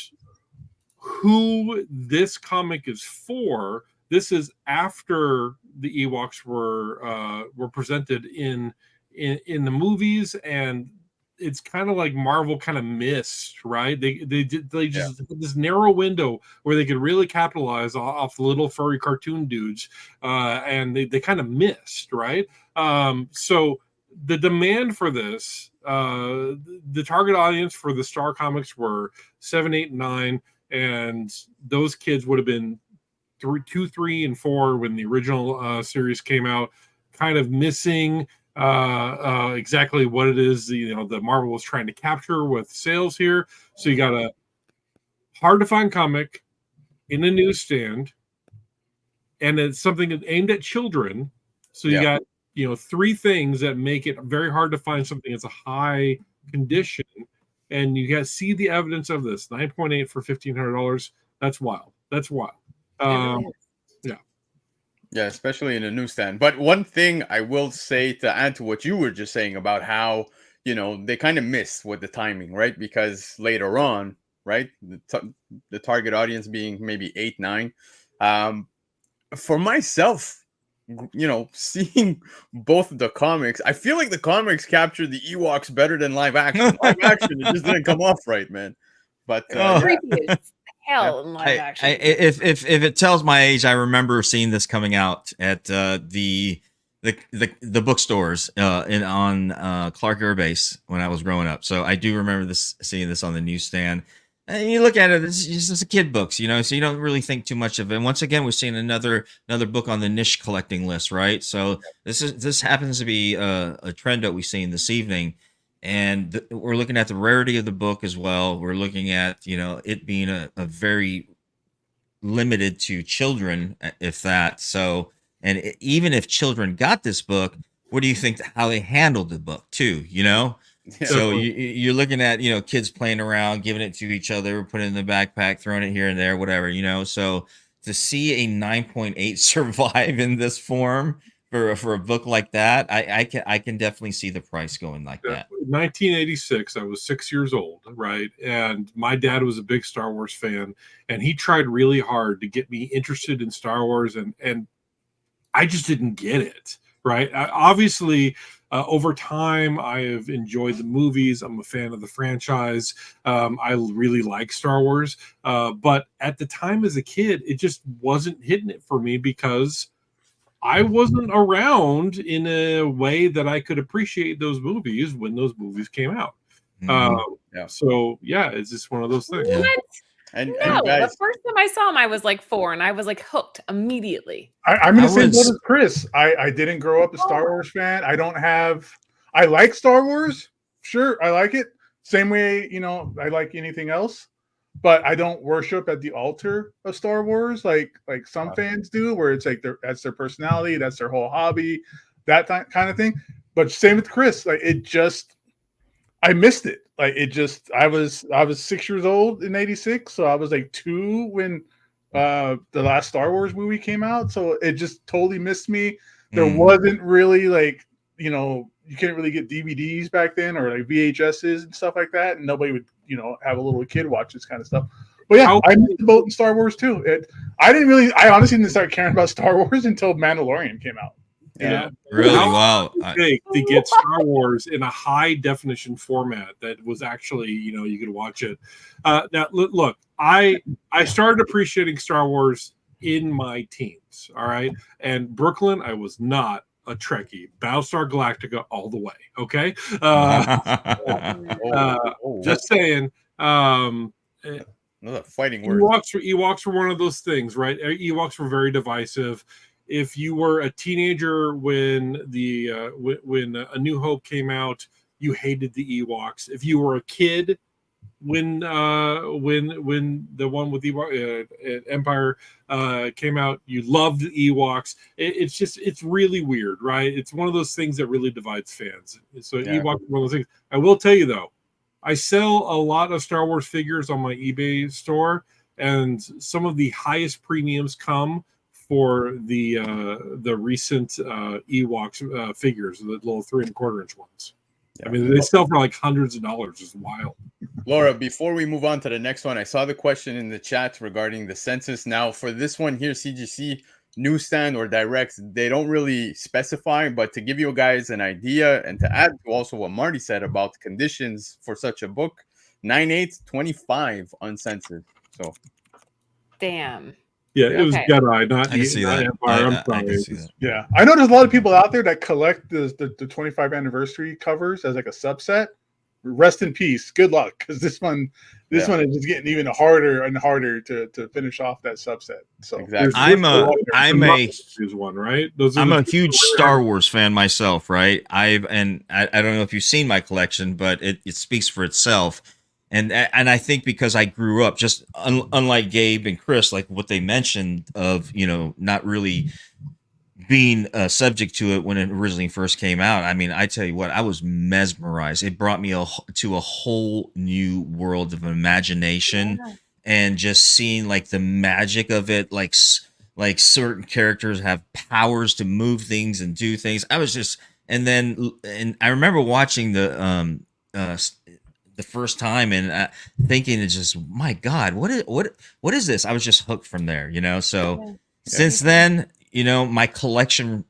who this comic is for, this is after the Ewoks were presented in the movies, and it's kind of like Marvel kind of missed, right? They just had this narrow window where they could really capitalize off the little furry cartoon dudes, and they kind of missed, right? So the demand for this, the target audience for the Star comics were 7, 8, 9, and those kids would have been 2, 3, and 4 when the original series came out, kind of missing exactly what it is the Marvel was trying to capture with sales here. So you got a hard to find comic in a newsstand, and it's something aimed at children. So you got 3 things that make it very hard to find something that's a high condition, and you got see the evidence of this 9.8 for $1,500. That's wild. Yeah, especially in a newsstand. But one thing I will say to add to what you were just saying about how, they kind of missed with the timing, right? Because later on, right, the target audience being maybe 8, 9. For myself, seeing both of the comics, I feel like the comics captured the Ewoks better than live action. Live action, it just didn't come off right, man. But Hell in live action. If it tells my age, I remember seeing this coming out at the bookstores on Clark Air Base when I was growing up. So I do remember seeing this on the newsstand. And you look at it, it's just a kid books, so you don't really think too much of it. And once again, we're seeing another book on the niche collecting list, right? So this happens to be a trend that we've seen this evening. And we're looking at the rarity of the book as well. We're looking at, it being a very limited to children, if that. So, and even if children got this book, what do you think how they handled the book too, Yeah. So you're looking at, kids playing around, giving it to each other, putting it in the backpack, throwing it here and there, whatever, So to see a 9.8 survive in this form, for a book like that, I can definitely see the price going like that. 1986, I was 6 years old, right? And my dad was a big Star Wars fan, and he tried really hard to get me interested in Star Wars, and I just didn't get it, right? Obviously, over time, I have enjoyed the movies. I'm a fan of the franchise. I really like Star Wars. But at the time as a kid, it just wasn't hitting it for me because I wasn't around in a way that I could appreciate those movies when those movies came out. So it's just one of those things. What? And No, guys, the first time I saw him, I was like 4, and I was like hooked immediately. I'm in the same boat as Chris. I didn't grow up a Star Wars fan. I like Star Wars. Sure, I like it. Same way, I like anything else. But I don't worship at the altar of Star Wars like some fans do, where it's like that's their personality, that's their whole hobby, that kind of thing. but same with Chris. Like I missed it. Like I was 6 years old in '86, so I was like 2 when the last Star Wars movie came out. So it just totally missed me. There wasn't really like, you couldn't really get DVDs back then or like VHSs and stuff like that, and nobody would have a little kid watch this kind of stuff. But yeah, I missed the boat in Star Wars too. I honestly didn't start caring about Star Wars until Mandalorian came out. Yeah, really. Wow. To get Star Wars in a high definition format that was actually, you could watch it. Now, look, I started appreciating Star Wars in my teens. All right, and Brooklyn, I was not a Trekkie. Battlestar Galactica all the way. Okay, just saying. Another fighting word. Ewoks were one of those things, right? Ewoks were very divisive. If you were a teenager when when A New Hope came out, you hated the Ewoks. If you were a kid when the one with Empire came out, you loved the Ewoks. It's really weird, right? It's one of those things that really divides fans. So Ewoks are one of those things. I will tell you though, I sell a lot of Star Wars figures on my eBay store, and some of the highest premiums come for the recent Ewoks figures, the little 3 1/4 inch ones. Yeah. I mean, they sell for like hundreds of dollars. It's wild. Laura, before we move on to the next one, I saw the question in the chat regarding the census. Now, for this one here, CGC, newsstand or direct, they don't really specify, but to give you guys an idea and to add to also what Marty said about the conditions for such a book, 9/8/25 uncensored. So, damn. Yeah, it was Jedi, not I can see that. Empire. I can see that. Yeah, I know there's a lot of people out there that collect the 25 anniversary covers as like a subset. Rest in peace. Good luck, because this one is just getting even harder and harder to finish off that subset. So exactly. I'm a huge Star Wars fan myself, right? I don't know if you've seen my collection, but it speaks for itself. And I think because I grew up just unlike Gabe and Chris, like what they mentioned of not really being subject to it when it originally first came out. I mean, I tell you what, I was mesmerized. It brought me to a whole new world of imagination, and just seeing like the magic of it, like certain characters have powers to move things and do things. I was just, and I remember watching the first time and thinking, it's just, my God, what is this? I was just hooked from there, So since then, my collection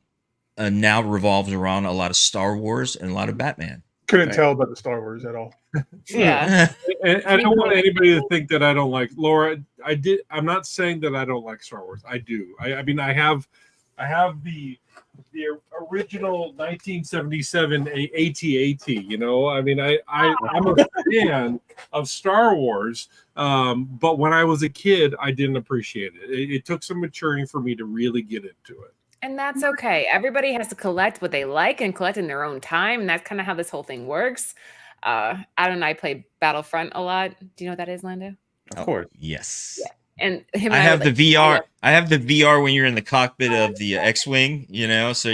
now revolves around a lot of Star Wars and a lot of Batman. Couldn't tell about the Star Wars at all. Yeah. And I don't want anybody to think that I don't like Laura. I'm not saying that I don't like Star Wars. I do. I mean, I have the original 1977 AT-AT. I mean, I'm a fan of Star Wars, but when I was a kid, I didn't appreciate it. It took some maturing for me to really get into it. And that's okay. Everybody has to collect what they like and collect in their own time. And that's kind of how this whole thing works. Adam and I play Battlefront a lot. Do you know what that is, Lando? Of course. Yes. Yeah. And him I and have the VR. I have the VR when you're in the cockpit of the X-wing, so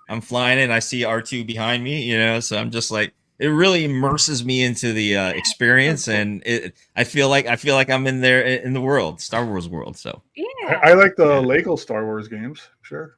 I'm flying and I see R2 behind me, so I'm just like, it really immerses me into the experience, and I feel like I'm in there in the world, Star Wars world. So yeah, I like the Lego Star Wars games. Sure.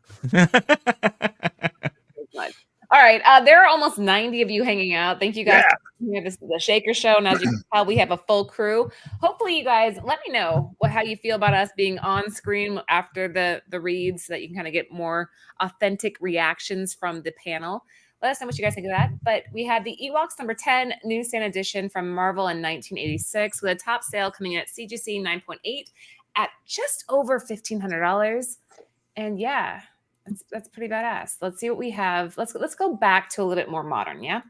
All right. There are almost 90 of you hanging out. Thank you guys. Yeah. This is the Shaker Show. And as you can tell, we have a full crew. Hopefully, you guys let me know how you feel about us being on screen after the reads, so that you can kind of get more authentic reactions from the panel. Let us know what you guys think of that. But we have the Ewoks number 10 newsstand edition from Marvel in 1986 with a top sale coming in at CGC 9.8 at just over $1,500. And yeah. That's pretty badass. Let's see what we have. Let's go back to a little bit more modern, yeah?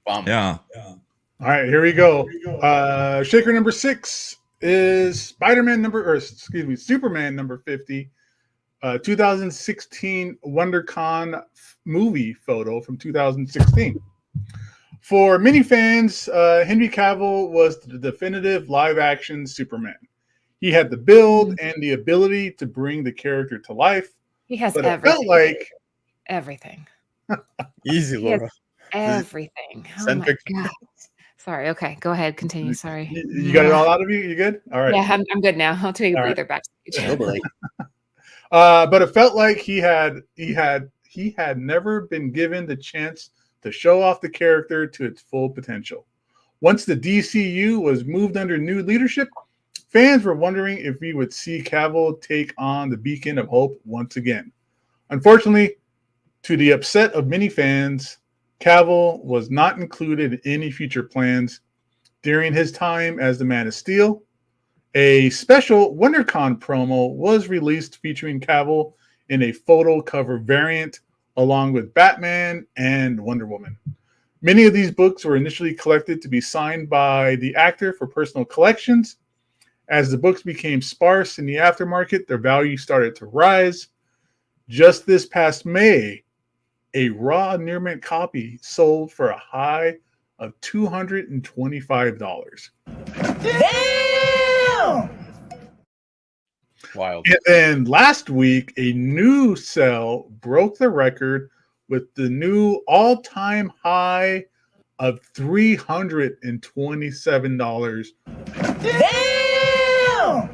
Yeah. All right, here we go. Shaker number 6 is Superman number 50. 2016 WonderCon movie photo from 2016. For many fans, Henry Cavill was the definitive live-action Superman. He had the build and the ability to bring the character to life. He has but everything. It felt like everything. Easy, Laura. Everything. Oh Send my pictures. God. Sorry. Okay. Go ahead. Continue. Sorry. You got it all out of you? You good? All right. Yeah, I'm good now. I'll take a All breather backstage. Nobody. But it felt like he had never been given the chance to show off the character to its full potential. Once the DCU was moved under new leadership, fans were wondering if we would see Cavill take on the beacon of hope once again. Unfortunately, to the upset of many fans, Cavill was not included in any future plans during his time as the Man of Steel. A special WonderCon promo was released featuring Cavill in a photo cover variant along with Batman and Wonder Woman. Many of these books were initially collected to be signed by the actor for personal collections. As the books became sparse in the aftermarket, their value started to rise. Just this past May, a raw near mint copy sold for a high of $225. Damn! Wild. And then last week, a new sale broke the record with the new all-time high of $327. Damn!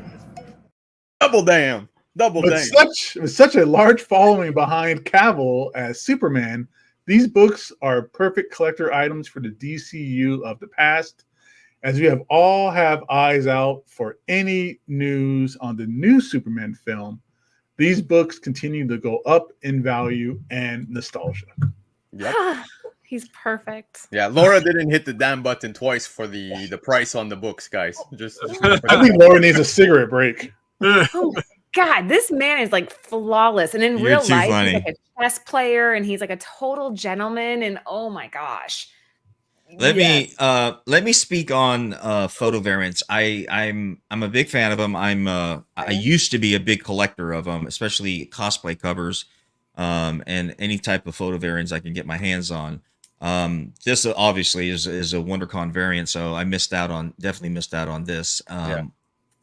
Double damn. With such a large following behind Cavill as Superman, these books are perfect collector items for the DCU of the past, as we all have eyes out for any news on the new Superman film. These books continue to go up in value and nostalgia. Yep. He's perfect. Yeah, Laura didn't hit the damn button twice for the price on the books, guys. I think Laura needs a cigarette break. Oh my God, this man is like flawless. And in real life, funny. he's like a chess player and he's like a total gentleman. And oh my gosh. Let me speak on photo variants. I'm a big fan of them. I used to be a big collector of them, especially cosplay covers, and any type of photo variants I can get my hands on. This obviously is a WonderCon variant, so I definitely missed out on this.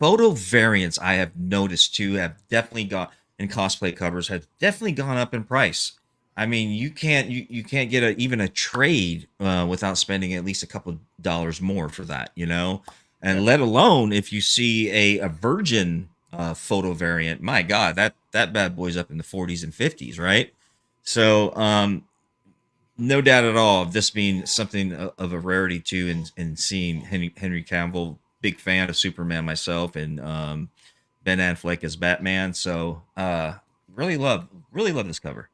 Photo variants I have noticed too have definitely in cosplay covers have definitely gone up in price. I mean, you can't get even a trade without spending at least a couple dollars more for that, and let alone if you see a virgin photo variant. My God, that bad boy's up in the 40s and 50s, right? So no doubt at all of this being something of a rarity too, in seeing Henry Cavill, big fan of Superman myself, and Ben Affleck as Batman. So really love this cover.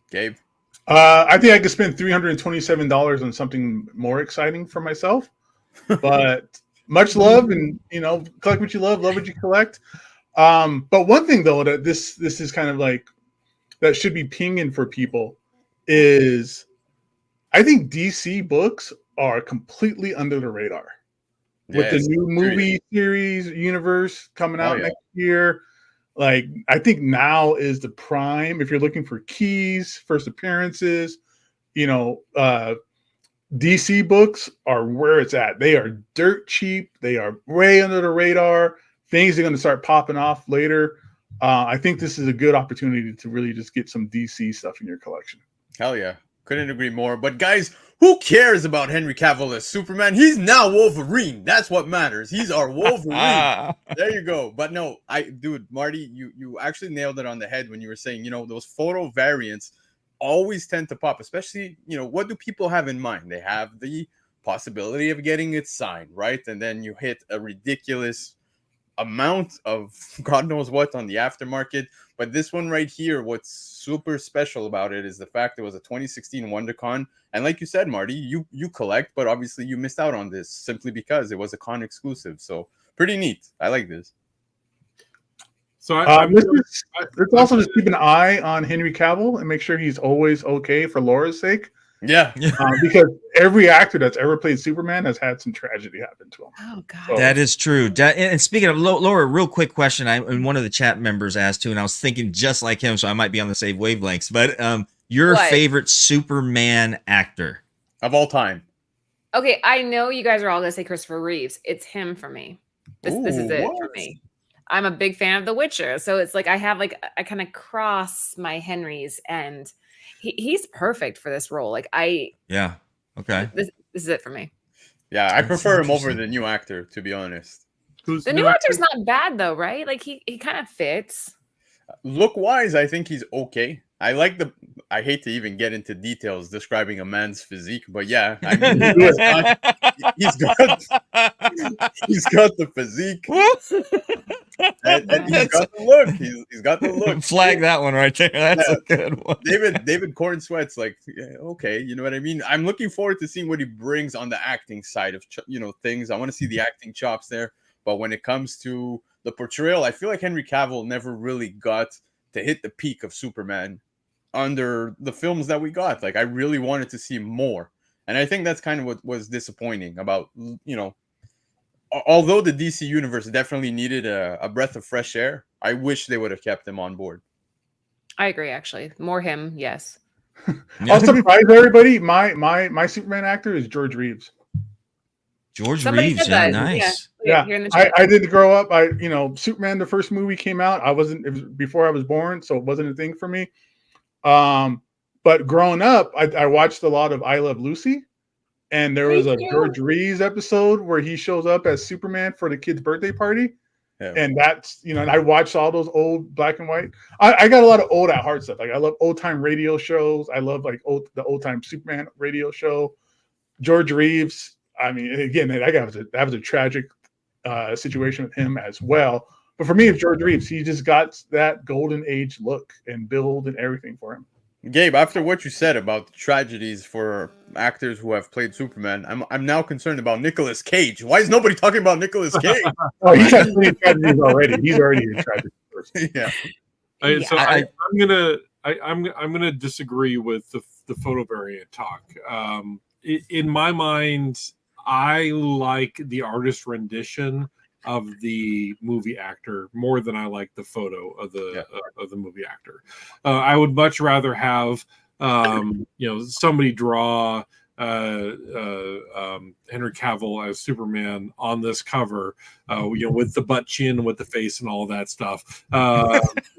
Gabe? I think I could spend $327 on something more exciting for myself. But much love, and collect what you love what you collect. But one thing though that this is kind of like that should be pinging for people is I think DC books are completely under the radar. With the new movie series universe coming out next year. Like, I think now is the prime if you're looking for keys, first appearances. DC books are where it's at. They are dirt cheap. They are way under the radar. Things are going to start popping off later. I think this is a good opportunity to really just get some DC stuff in your collection. Hell yeah. Couldn't agree more. But guys, who cares about Henry Cavill as Superman? He's now Wolverine. That's what matters. He's our Wolverine. There you go. But no, dude, Marty, you actually nailed it on the head when you were saying, those photo variants always tend to pop, especially, what do people have in mind? They have the possibility of getting it signed, right? And then you hit a ridiculous amount of God knows what on the aftermarket. But this one right here, what's super special about it is the fact it was a 2016 WonderCon. And like you said, Marty, you collect, but obviously you missed out on this simply because it was a con exclusive. So pretty neat. I like this. So let's also just keep an eye on Henry Cavill and make sure he's always okay for Laura's sake. Yeah. Because every actor that's ever played Superman has had some tragedy happen to him. Oh, God. So, that is true. And speaking of Laura, real quick question. And one of the chat members asked too, and I was thinking just like him, so I might be on the same wavelengths. But your favorite Superman actor of all time? Okay, I know you guys are all going to say Christopher Reeves. It's him for me. This is it for me. I'm a big fan of The Witcher. So it's like I kind of cross my Henrys, and he's perfect for this role. Like Yeah. Okay. This is it for me. Yeah, I prefer him over the new actor, to be honest. Who's The new actor's not bad though, right? Like he kind of fits. Look wise, I think he's okay. I hate to even get into details describing a man's physique, but yeah, I mean, he's got the physique. and he's got the look. He's got the look. Flag that one right there. That's a good one. David Corn Sweat's like, yeah, okay, you know what I mean? I'm looking forward to seeing what he brings on the acting side of things. I want to see the acting chops there. But when it comes to the portrayal, I feel like Henry Cavill never really got to hit the peak of Superman under the films that we got. Like, I really wanted to see more. And I think that's kind of what was disappointing about, although the DC universe definitely needed a breath of fresh air, I wish they would have kept him on board. I agree, actually. More him, yes. I'll surprise everybody. My Superman actor is George Reeves. Somebody Reeves, said yeah, that. nice. Yeah, I didn't grow up. Superman, the first movie came out. It was before I was born, so it wasn't a thing for me. But growing up, I watched a lot of I Love Lucy, and there was a George Reeves episode where he shows up as Superman for the kid's birthday party. Yeah. And that's, and I watched all those old black and white. I got a lot of old at heart stuff. Like, I love old time radio shows. I love the old time Superman radio show. George Reeves. I mean, again, that was a tragic situation with him as well. But for me, it's George Reeves. He just got that golden age look and build and everything for him. Gabe, after what you said about the tragedies for actors who have played Superman, I'm now concerned about Nicolas Cage. Why is nobody talking about Nicolas Cage? Oh, he's had plenty of tragedies already. He's already a tragic person. Yeah. So I'm gonna disagree with the photo variant talk. In my mind, I like the artist rendition of the movie actor more than I like the photo of the movie actor. I would much rather have somebody draw Henry Cavill as Superman on this cover, with the butt chin, with the face, and all that stuff.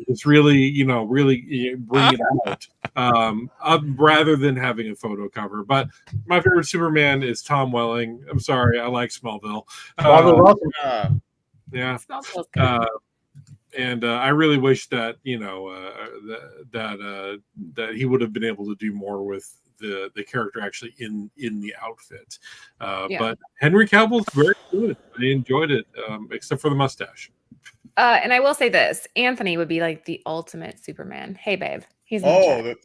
It's really bring it out, rather than having a photo cover. But my favorite Superman is Tom Welling. I'm sorry, I like Smallville. Yeah. And I really wish that that he would have been able to do more with the character actually in the outfit. But Henry Cavill's very good. I enjoyed it, except for the mustache. And I will say this: Anthony would be like the ultimate Superman. Hey, babe, he's there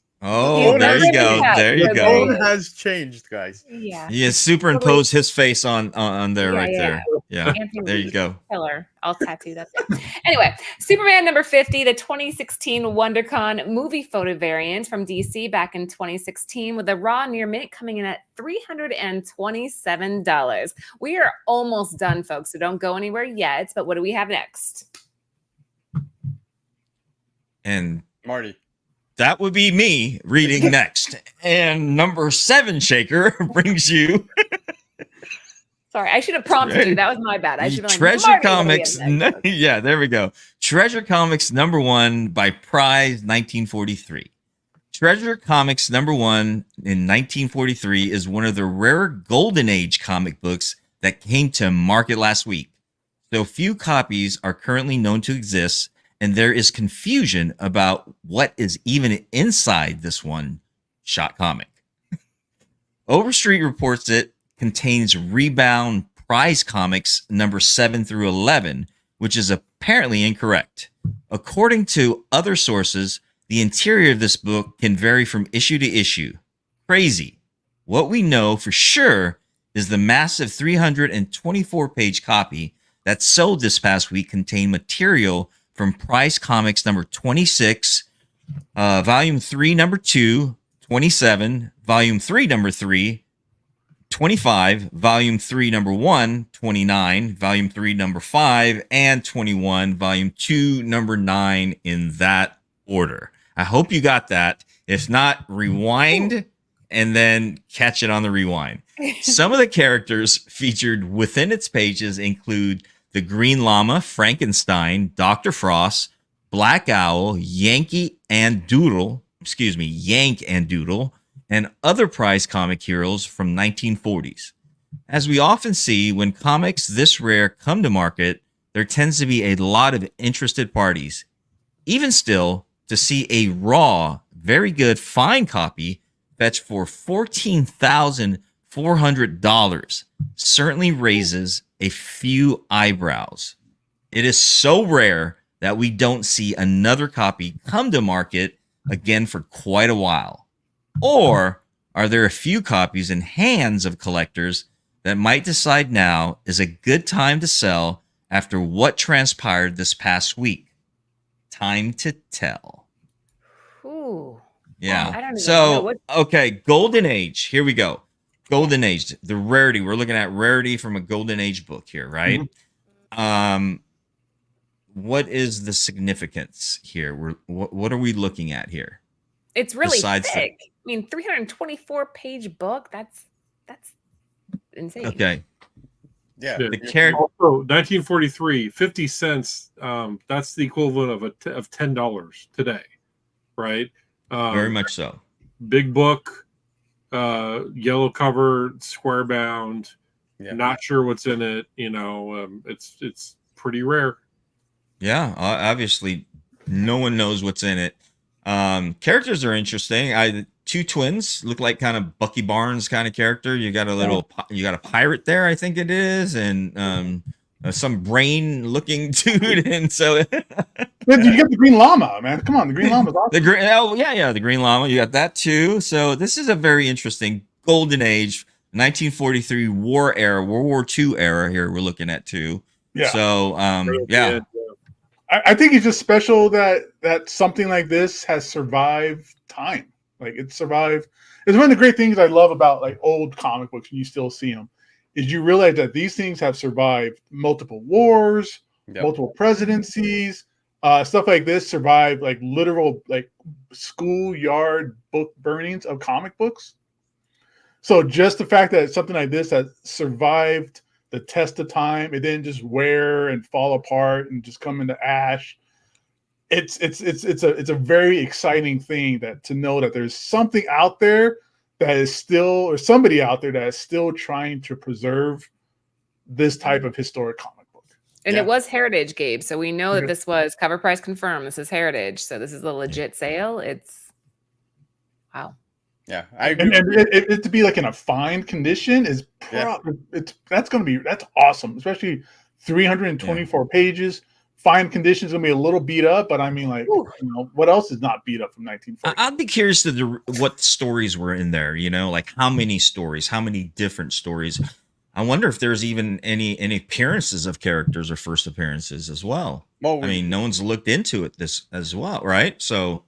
you go. There you go. The tone has changed, guys. Yeah, he has superimposed his face on there there. Yeah, Anthony, there you go. Killer. I'll tattoo that. Anyway, Superman number 50, the 2016 WonderCon movie photo variant from DC back in 2016, with a raw near mint coming in at $327. We are almost done, folks, so don't go anywhere yet. But what do we have next? And Marty. That would be me reading next. And number 7, Shaker, brings you. Sorry, I should have prompted you. That was my bad. I should have Treasure Comics. Yeah, there we go. Treasure Comics number 1 by Prize 1943. Treasure Comics number 1 in 1943 is one of the rare Golden Age comic books that came to market last week. So few copies are currently known to exist, and there is confusion about what is even inside this one-shot comic. Overstreet reports it contains Rebound Prize Comics number 7 through 11, which is apparently incorrect. According to other sources, the interior of this book can vary from issue to issue. Crazy. What we know for sure is the massive 324-page copy that sold this past week contained material from Prize Comics number 26, volume 3, number 2, 27, volume 3, number 3, 25, volume 3, number 1, 29, volume 3, number 5, and 21, volume 2, number 9, in that order. I hope you got that. If not, rewind and then catch it on the rewind. Some of the characters featured within its pages include The Green Llama, Frankenstein, Dr. Frost, Black Owl, Yank and Doodle, and other prize comic heroes from 1940s. As we often see, when comics this rare come to market, there tends to be a lot of interested parties. Even still, to see a raw, very good, fine copy fetch for $14,400 certainly raises a few eyebrows. It is so rare that we don't see another copy come to market again for quite a while. Or are there a few copies in hands of collectors that might decide now is a good time to sell after what transpired this past week? Time to tell. Ooh. Yeah. I don't even know So, what. okay, Golden Age. Here we go. Golden Age, the rarity. We're looking at rarity from a Golden Age book here, right? What is the significance here? What are we looking at here? It's really Besides thick. I mean, 324-page book. That's insane. Okay. Yeah. The character. Also, 1943, 50 cents. That's the equivalent of $10 today, right? Very much so. Big book, yellow cover, square bound. Yeah. Not sure what's in it. It's pretty rare. Yeah, obviously, no one knows what's in it. Characters are interesting. Two twins look like kind of Bucky Barnes kind of character. You got a pirate there, I think it is, and some brain looking dude. And so, You get the Green Llama, man. Come on, the Green Llama's awesome. the Green Llama. You got that too. So this is a very interesting Golden Age, 1943 war era, World War II era. Here we're looking at too. Yeah. So yeah. I think it's just special that something like this has survived time. Like it survived. It's one of the great things I love about like old comic books, and you still see them, is you realize that these things have survived multiple wars, multiple presidencies, stuff like this survived like literal like schoolyard book burnings of comic books. So just the fact that something like this has survived the test of time, it didn't just wear and fall apart and just come into ash. It's a very exciting thing to know that there's something out there that is still, or somebody out there that is still trying to preserve this type of historic comic book. And it was Heritage, Gabe. So we know that this was cover price confirmed. This is Heritage. So this is a legit sale. It's wow. Yeah, I agree. And it to be like in a fine condition is that's awesome, especially 324 pages. Fine conditions gonna be a little beat up, but I mean, like, what else is not beat up from 1940? I'd be curious to what stories were in there. Like how many stories, how many different stories. I wonder if there's even any appearances of characters or first appearances as well. I mean, no one's looked into it this as well, right? So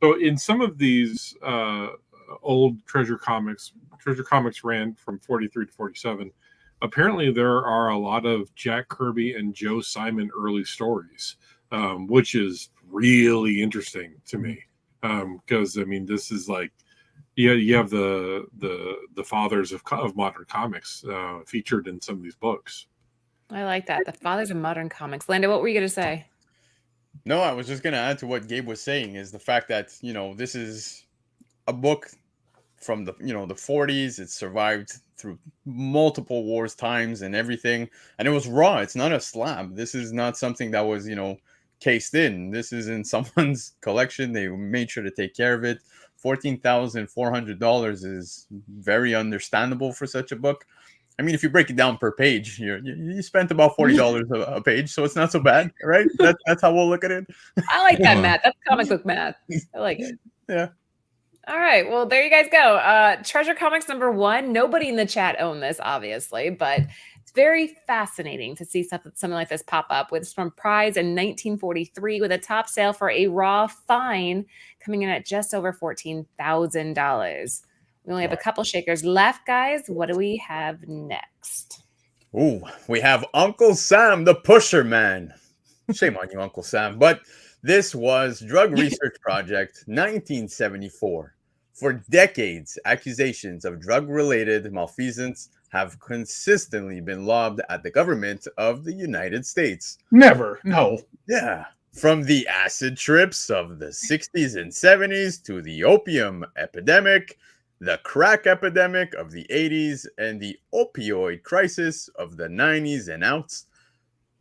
in some of these old Treasure Comics ran from 43 to 47. Apparently, there are a lot of Jack Kirby and Joe Simon early stories, which is really interesting to me. Because I mean, this is like, you have the fathers of modern comics featured in some of these books. I like that, the fathers of modern comics. Lando, what were you going to say? No, I was just going to add to what Gabe was saying, is the fact that this is a book from the the 40s. It survived through multiple wars, times, and everything, and it was raw. It's not a slab. This is not something that was cased in. This is in someone's collection. They made sure to take care of it. $14,400 is very understandable for such a book. I mean, if you break it down per page, you spent about $40 a page, so it's not so bad, right? That's how we'll look at it. I like that math. That's comic book math. I like it. Yeah. All right. Well, there you guys go. Treasure Comics #1. Nobody in the chat owned this, obviously, but it's very fascinating to see something like this pop up. It's from Prize in 1943 with a top sale for a raw fine coming in at just over $14,000. We only have a couple shakers left, guys. What do we have next? Ooh, we have Uncle Sam, the Pusher Man. Shame on you, Uncle Sam. But this was Drug Research Project 1974. For decades, accusations of drug-related malfeasance have consistently been lobbed at the government of the United States. Never. No. Yeah. From the acid trips of the 60s and 70s to the opium epidemic, the crack epidemic of the 80s, and the opioid crisis of the 90s and outs.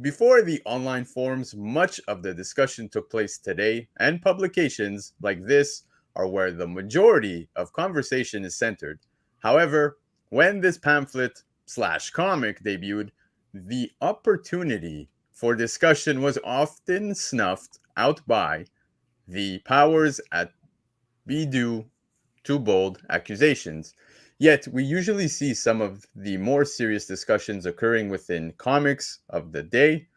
Before the online forums, much of the discussion took place today, and publications like this are where the majority of conversation is centered. However, when this pamphlet/comic debuted, the opportunity for discussion was often snuffed out by the powers that be due to bold accusations. Yet, we usually see some of the more serious discussions occurring within comics of the day.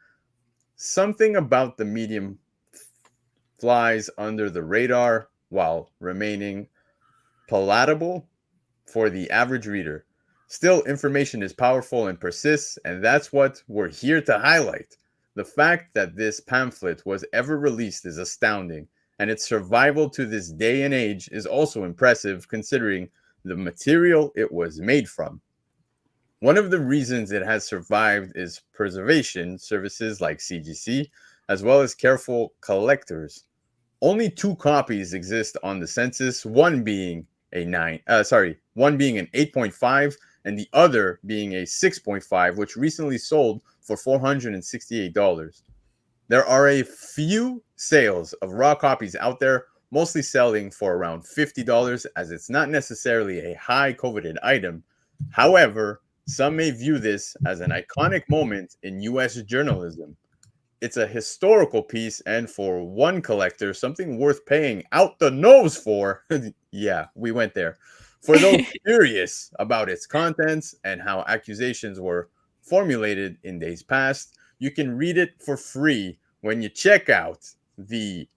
Something about the medium flies under the radar while remaining palatable for the average reader. Still, information is powerful and persists, and that's what we're here to highlight. The fact that this pamphlet was ever released is astounding, and its survival to this day and age is also impressive considering the material it was made from. One of the reasons it has survived is preservation services like CGC, as well as careful collectors. Only 2 copies exist on the census, one being an 8.5 and the other being a 6.5, which recently sold for $468. There are a few sales of raw copies out there, mostly selling for around $50, as it's not necessarily a high coveted item. However, some may view this as an iconic moment in US journalism. It's a historical piece, and for one collector, something worth paying out the nose for. Yeah, we went there. For those curious about its contents and how accusations were formulated in days past, you can read it for free when you check out the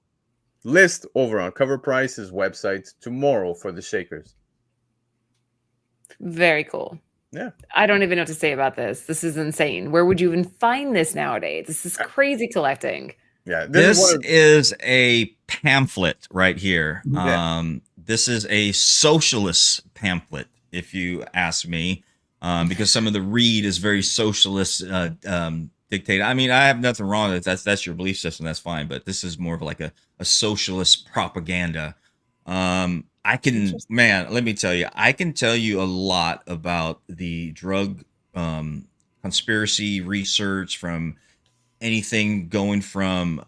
list over on Cover Price's website tomorrow for the Shakers. Very cool. Yeah. I don't even know what to say about this. This is insane. Where would you even find this nowadays? This is crazy collecting. Yeah. This is a pamphlet right here. Yeah. This is a socialist pamphlet, if you ask me, because some of the read is very socialist dictated. I mean, I have nothing wrong with it. That's your belief system. That's fine. But this is more of like a socialist propaganda. Let me tell you, I can tell you a lot about the drug conspiracy research, from anything going from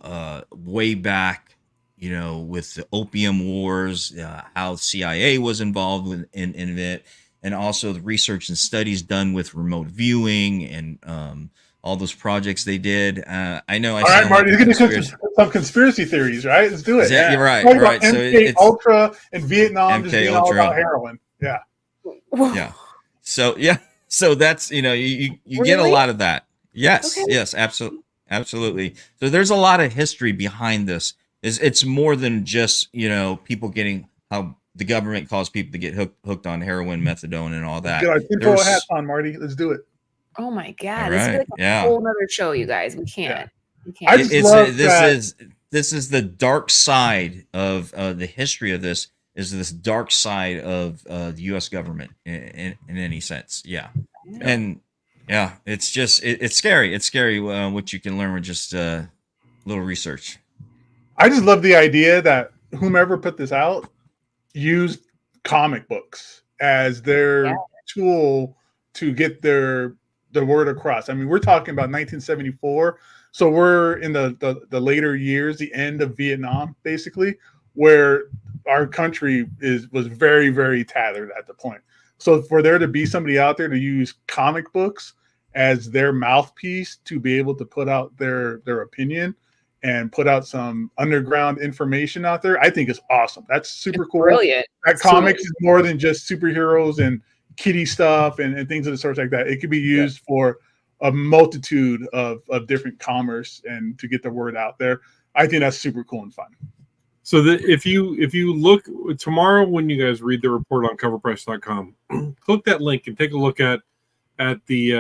way back, with the opium wars, how CIA was involved in it, and also the research and studies done with remote viewing and all those projects they did. I know. All right, Marty, you're going to some conspiracy theories, right? Let's do it. Yeah, you're right. Right. So it's Ultra in Vietnam, just being all about heroin. Yeah. Yeah. So that's you get a lot of that. Yes. Okay. Yes. Absolutely. So there's a lot of history behind this. It's more than just people getting, how the government caused people to get hooked on heroin, methadone, and all that. Get our tinfoil hats on, Marty. Let's do it. Oh my God! Right. This is like a whole other show, you guys. We can't. Yeah. We can't. This is the dark side of the history of this. Is this dark side of the U.S. government in any sense? Yeah. And yeah, it's just it's scary. It's scary what you can learn with just a little research. I just love the idea that whomever put this out used comic books as their tool to get the word across. I mean, we're talking about 1974, so we're in the later years, the end of Vietnam, basically, where our country was very, very tattered at the point. So for there to be somebody out there to use comic books as their mouthpiece to be able to put out their opinion and put out some underground information out there, I think is awesome. That's super cool. Brilliant. That comics is more than just superheroes and kiddie stuff and things of the sort like that. It could be used for a multitude of different commerce and to get the word out there. I think that's super cool and fun. So if you look tomorrow when you guys read the report on coverprice.com, click that link and take a look at the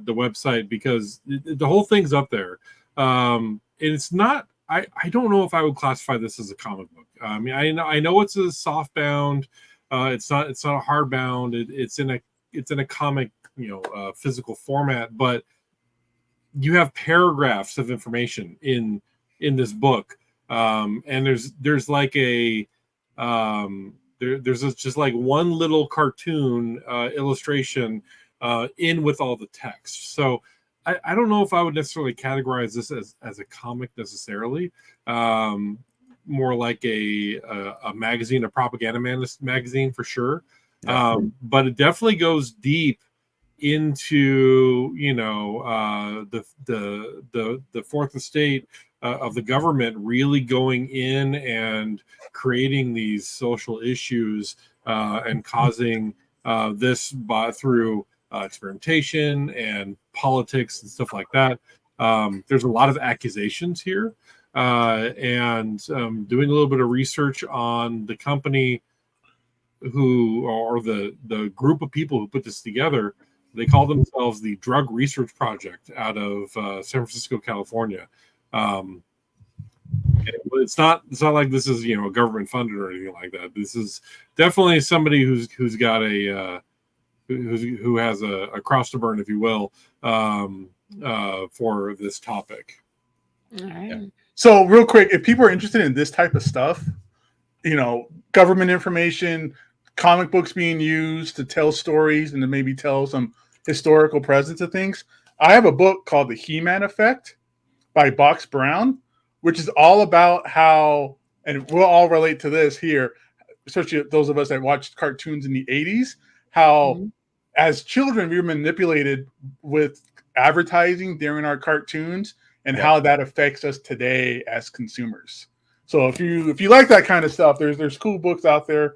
website, because the whole thing's up there. And it's not. I don't know if I would classify this as a comic book. I mean, I know it's a soft bound. It's not a hardbound. It's in a comic physical format, but you have paragraphs of information in this book, and there's like a there's just like one little cartoon illustration in with all the text. So I don't know if I would necessarily categorize this as a comic necessarily. More like a magazine, a propaganda magazine for sure. Yeah. But it definitely goes deep into the fourth estate of the government really going in and creating these social issues and causing this through experimentation and politics and stuff like that. There's a lot of accusations here, and doing a little bit of research on the company or the group of people who put this together. They call themselves the Drug Research Project out of San Francisco, California. It's not like this is government funded or anything like that. This is definitely somebody who's got who has a cross to burn, if you will, for this topic. All right. Yeah. So real quick, if people are interested in this type of stuff, government information, comic books being used to tell stories and to maybe tell some historical presence of things, I have a book called The He-Man Effect by Box Brown, which is all about how, and we'll all relate to this here, especially those of us that watched cartoons in the 80s, how as children we were manipulated with advertising during our cartoons and how that affects us today as consumers. So if you like that kind of stuff, there's cool books out there.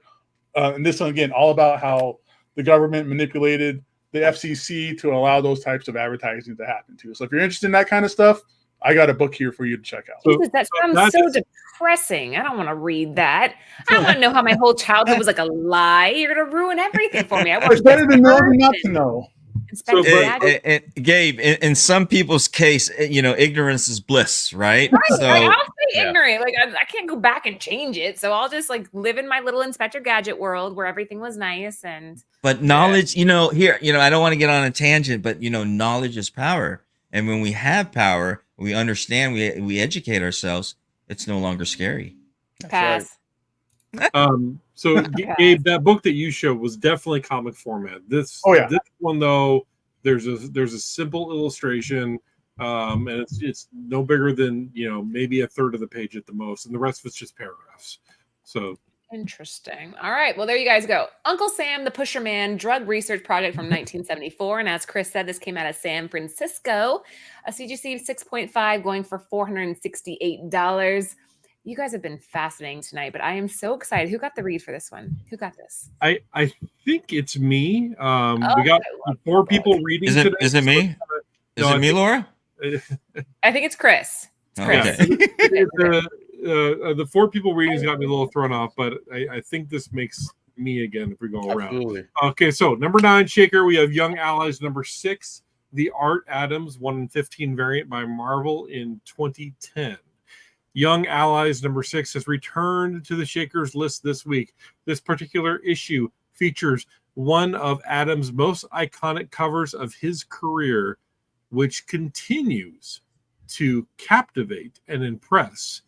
And this one, again, all about how the government manipulated the FCC to allow those types of advertising to happen too. So if you're interested in that kind of stuff, I got a book here for you to check out. Jesus, that sounds so depressing. I don't want to read that. I don't want to know how my whole childhood was like a lie. You're going to ruin everything for me. It's better to know than not to know. So, Gabe, in some people's case, ignorance is bliss, right? Right, So I'll stay ignorant. Like I can't go back and change it. So I'll just like live in my little Inspector Gadget world where everything was nice. but knowledge, here, I don't want to get on a tangent, but knowledge is power. And when we have power, we understand, we educate ourselves, it's no longer scary. Pass. So Gabe, that book that you showed was definitely comic format. This one though, there's a simple illustration, and it's no bigger than maybe a third of the page at the most, and the rest of it's just paragraphs. So Interesting. All right. Well, there you guys go. Uncle Sam, the Pusher Man, Drug Research Project from 1974. And as Chris said, this came out of San Francisco. A CGC 6.5 going for $468. You guys have been fascinating tonight, but I am so excited. Who got the read for this one? Who got this? I think it's me. We got 4 people reading today. Is it me? Is it me, Laura? I think it's Chris. It's Chris. Okay. The 4 people readings got me a little thrown off, but I think this makes me again if we go around. Absolutely. Okay, so number 9 Shaker, we have Young Allies. Number 6, the Art Adams 1/15 variant by Marvel in 2010. Young Allies number 6 has returned to the Shakers list this week. This particular issue features one of Adams' most iconic covers of his career, which continues to captivate and impress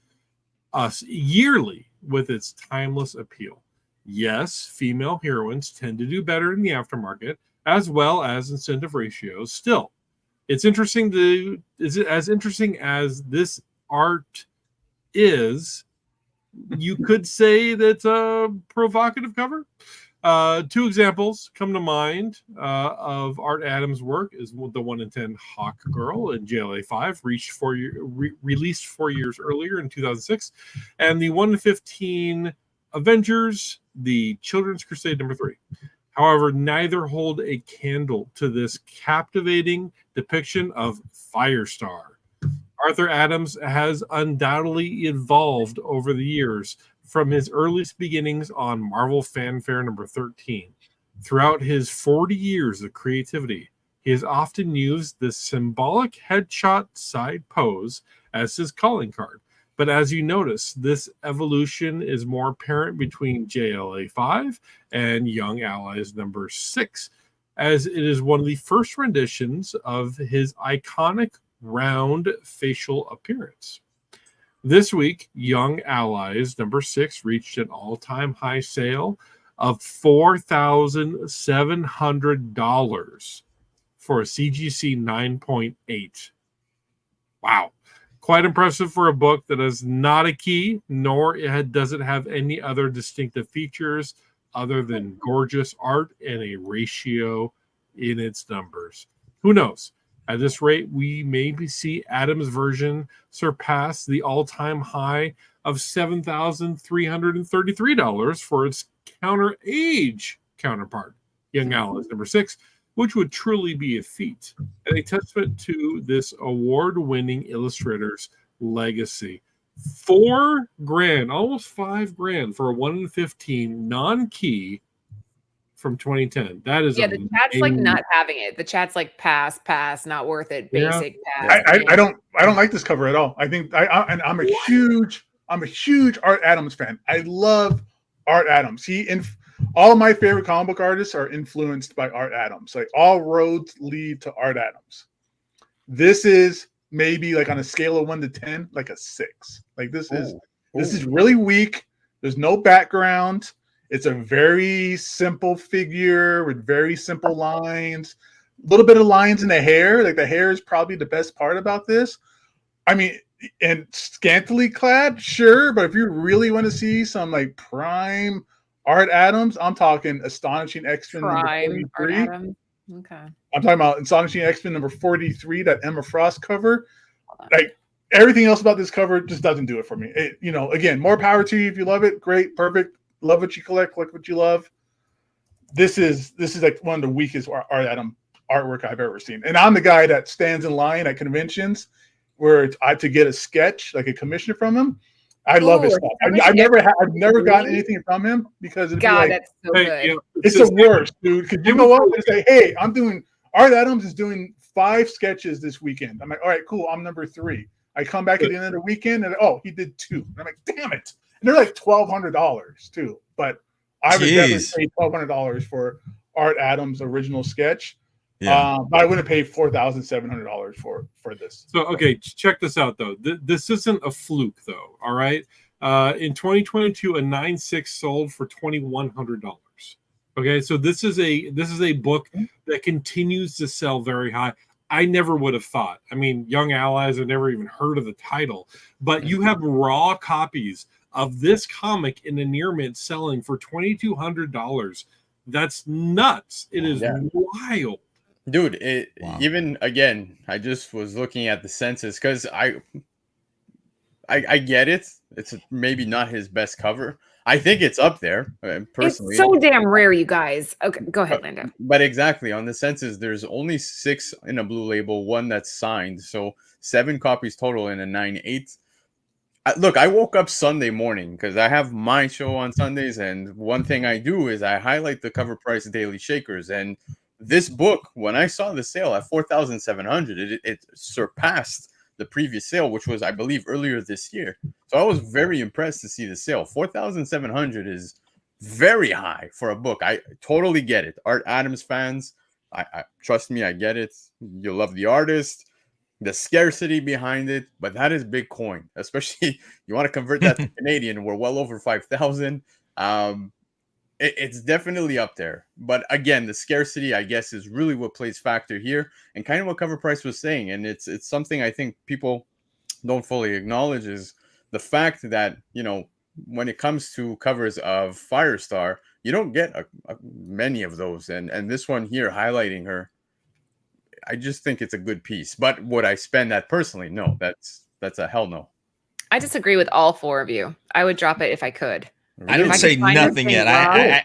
us yearly with its timeless appeal. Yes, female heroines tend to do better in the aftermarket, as well as incentive ratios. Still, it's interesting is it as interesting as this art is, you could say that's a provocative cover. 2 examples come to mind of Art Adams' work is the 1/10 Hawk Girl in JLA 5, released 4 years earlier in 2006, and the 1/15 Avengers, the Children's Crusade number 3. However, neither hold a candle to this captivating depiction of Firestar. Arthur Adams has undoubtedly evolved over the years from his earliest beginnings on Marvel Fanfare number 13. Throughout his 40 years of creativity, he has often used this symbolic headshot side pose as his calling card. But as you notice, this evolution is more apparent between JLA 5 and Young Allies number 6. as it is one of the first renditions of his iconic round facial appearance. This week, Young Allies number 6 reached an all-time high sale of $4,700 for a CGC 9.8. Wow. Quite impressive for a book that is not a key, nor does it have any other distinctive features other than gorgeous art and a ratio in its numbers. Who knows? At this rate, we maybe see Adam's version surpass the all-time high of $7,333 for its counter-age counterpart, Young Allies number 6, which would truly be a feat and a testament to this award-winning illustrator's legacy. $4,000, almost $5,000 for a 1 in 15 non-key from 2010. That is the chat's like not having it. The chat's like pass, not worth it. Basic pass. I don't like this cover at all. I think I'm a huge Art Adams fan. I love Art Adams. All of my favorite comic book artists are influenced by Art Adams. Like all roads lead to Art Adams. This is maybe like on a scale of 1 to 10, like a 6. Like this is really weak. There's no background. It's a very simple figure with very simple lines. A little bit of lines in the hair. Like the hair is probably the best part about this. I mean, and scantily clad, sure, but if you really want to see some like prime Art Adams, I'm talking Astonishing X-Men number 43. Okay. I'm talking about Astonishing X-Men number 43, that Emma Frost cover. Like everything else about this cover just doesn't do it for me. Again, more power to you if you love it. Great, perfect. Love what you collect what you love. This is like one of the weakest Art Adams artwork I've ever seen. And I'm the guy that stands in line at conventions where to get a sketch, like a commission from him. I love his stuff. I've never gotten anything from him because that's so good. It's the worst, dude. Because you go up and say, "Hey, Art Adams is doing 5 sketches this weekend." I'm like, "All right, cool. I'm number 3." I come back at the end of the weekend and he did 2. And I'm like, "Damn it!" And they're like $1,200 too. But I would definitely pay $1,200 for Art Adams' original sketch. Yeah. But I wouldn't pay $4,700 for this. So, okay, check this out, though. This isn't a fluke, though, all right? In 2022, a 9.6 sold for $2,100. Okay, so this is a book that continues to sell very high. I never would have thought. I mean, Young Allies, I've never even heard of the title. But you have raw copies of this comic in the near mint selling for $2,200. That's nuts. It is wild. Dude, even again, I just was looking at the census because I get it. It's maybe not his best cover. I think it's up there, personally. It's so damn rare, you guys. Okay, go ahead, Lando. But exactly, on the census, there's only 6 in a blue label, 1 that's signed. So 7 copies total in a 9.8. Look, I woke up Sunday morning because I have my show on Sundays. And one thing I do is I highlight the cover price daily shakers. And this book, when I saw the sale at $4,700, it surpassed the previous sale, which was, I believe, earlier this year. So I was very impressed to see the sale. $4,700 is very high for a book. I totally get it. Art Adams fans, I trust me, I get it. You love the artist, the scarcity behind it, but that is big coin. Especially you want to convert that to Canadian. We're well over 5,000. It's definitely up there. But again, the scarcity, I guess, is really what plays factor here, and kind of what Cover Price was saying. And it's something I think people don't fully acknowledge is the fact that, when it comes to covers of Firestar, you don't get many of those. And this one here highlighting her, I just think it's a good piece. But would I spend that personally? No, that's a hell no. I disagree with all 4 of you. I would drop it if I could. I didn't say nothing yet.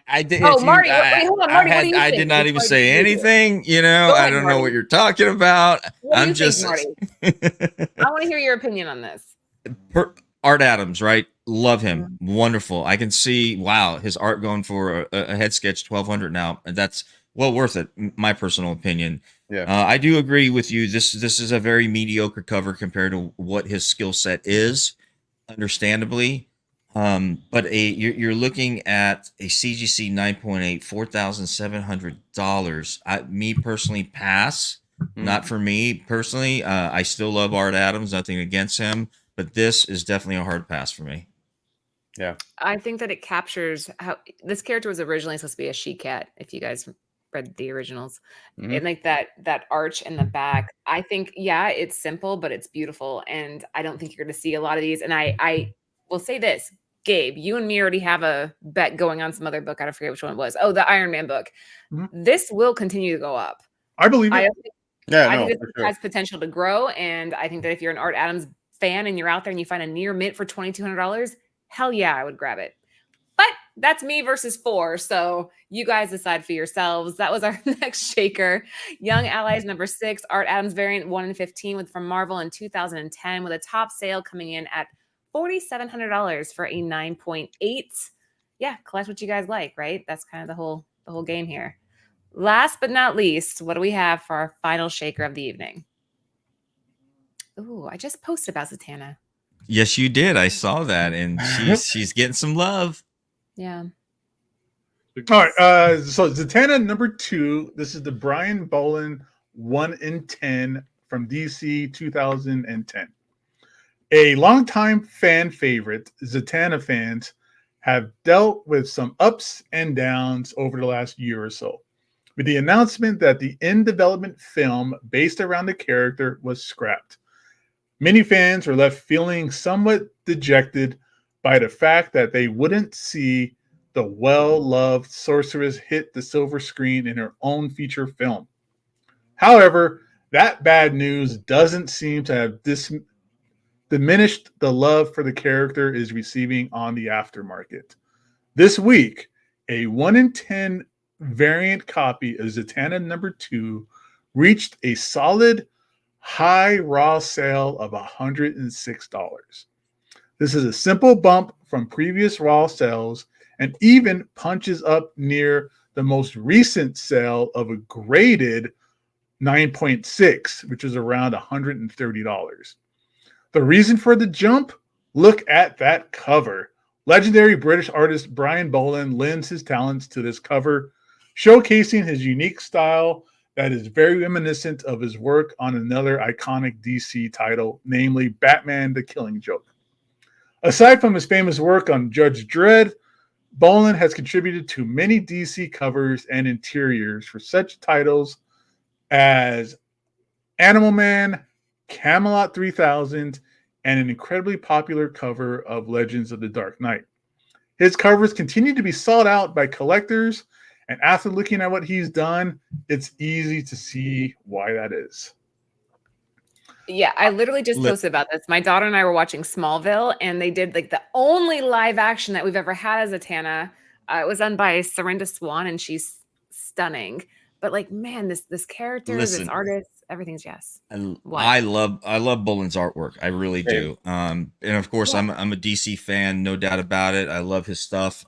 I did. Oh, Marty, hold on, Marty. What do you think? I did not even say anything. I don't know what you're talking about. I'm just. I want to hear your opinion on this. Art Adams, right? Love him. Wonderful. I can see. Wow, his art going for a head sketch $1,200 now, and that's well worth it. My personal opinion. Yeah. I do agree with you. This is a very mediocre cover compared to what his skill set is. Understandably. But you're looking at a CGC 9.8, $4,700. Me personally, pass. Not for me personally. I still love Art Adams. Nothing against him, but this is definitely a hard pass for me. Yeah, I think that it captures how this character was originally supposed to be a she-cat. If you guys read the originals, and like that arch in the back, I think it's simple, but it's beautiful, and I don't think you're going to see a lot of these. And I will say this, Gabe, you and me already have a bet going on some other book. I don't forget which one it was. Oh, the Iron Man book. This will continue to go up. I believe it. I think this has potential to grow, and I think that if you're an Art Adams fan and you're out there and you find a near mint for $2,200, hell yeah, I would grab it. But that's me versus 4. So you guys decide for yourselves. That was our next shaker. Young Allies number 6, Art Adams variant 1 in 15 from Marvel in 2010, with a top sale coming in at $4,700 for a 9.8. Yeah, collect what you guys like, right? That's kind of the whole game here. Last but not least, what do we have for our final shaker of the evening? Ooh, I just posted about Zatanna. Yes, you did. I saw that, and she's getting some love. Yeah. All right. So Zatanna number 2. This is the Brian Boland 1 in 10 from DC 2010. A longtime fan favorite, Zatanna fans have dealt with some ups and downs over the last year or so, with the announcement that the in-development film based around the character was scrapped. Many fans were left feeling somewhat dejected by the fact that they wouldn't see the well-loved sorceress hit the silver screen in her own feature film. However, that bad news doesn't seem to have diminished the love for the character is receiving on the aftermarket. This week, a 1 in 10 variant copy of Zatanna number 2 reached a solid high raw sale of $106. This is a simple bump from previous raw sales and even punches up near the most recent sale of a graded 9.6, which is around $130. The reason for the jump? Look at that cover. Legendary British artist Brian Boland lends his talents to this cover, showcasing his unique style that is very reminiscent of his work on another iconic DC title, namely Batman: The Killing Joke. Aside from his famous work on Judge Dredd, Boland has contributed to many DC covers and interiors for such titles as Animal Man, Camelot 3000, and an incredibly popular cover of Legends of the Dark Knight. His covers continue to be sought out by collectors, and after looking at what he's done, it's easy to see why that is. Yeah, I literally just posted about this. My daughter and I were watching Smallville, and they did like the only live action that we've ever had as Zatanna. It was done by Serinda Swan, and she's stunning. But like, man, this character, this artist, everything's yes. I love Boland's artwork. I really do. And of course, I'm a DC fan, no doubt about it. I love his stuff.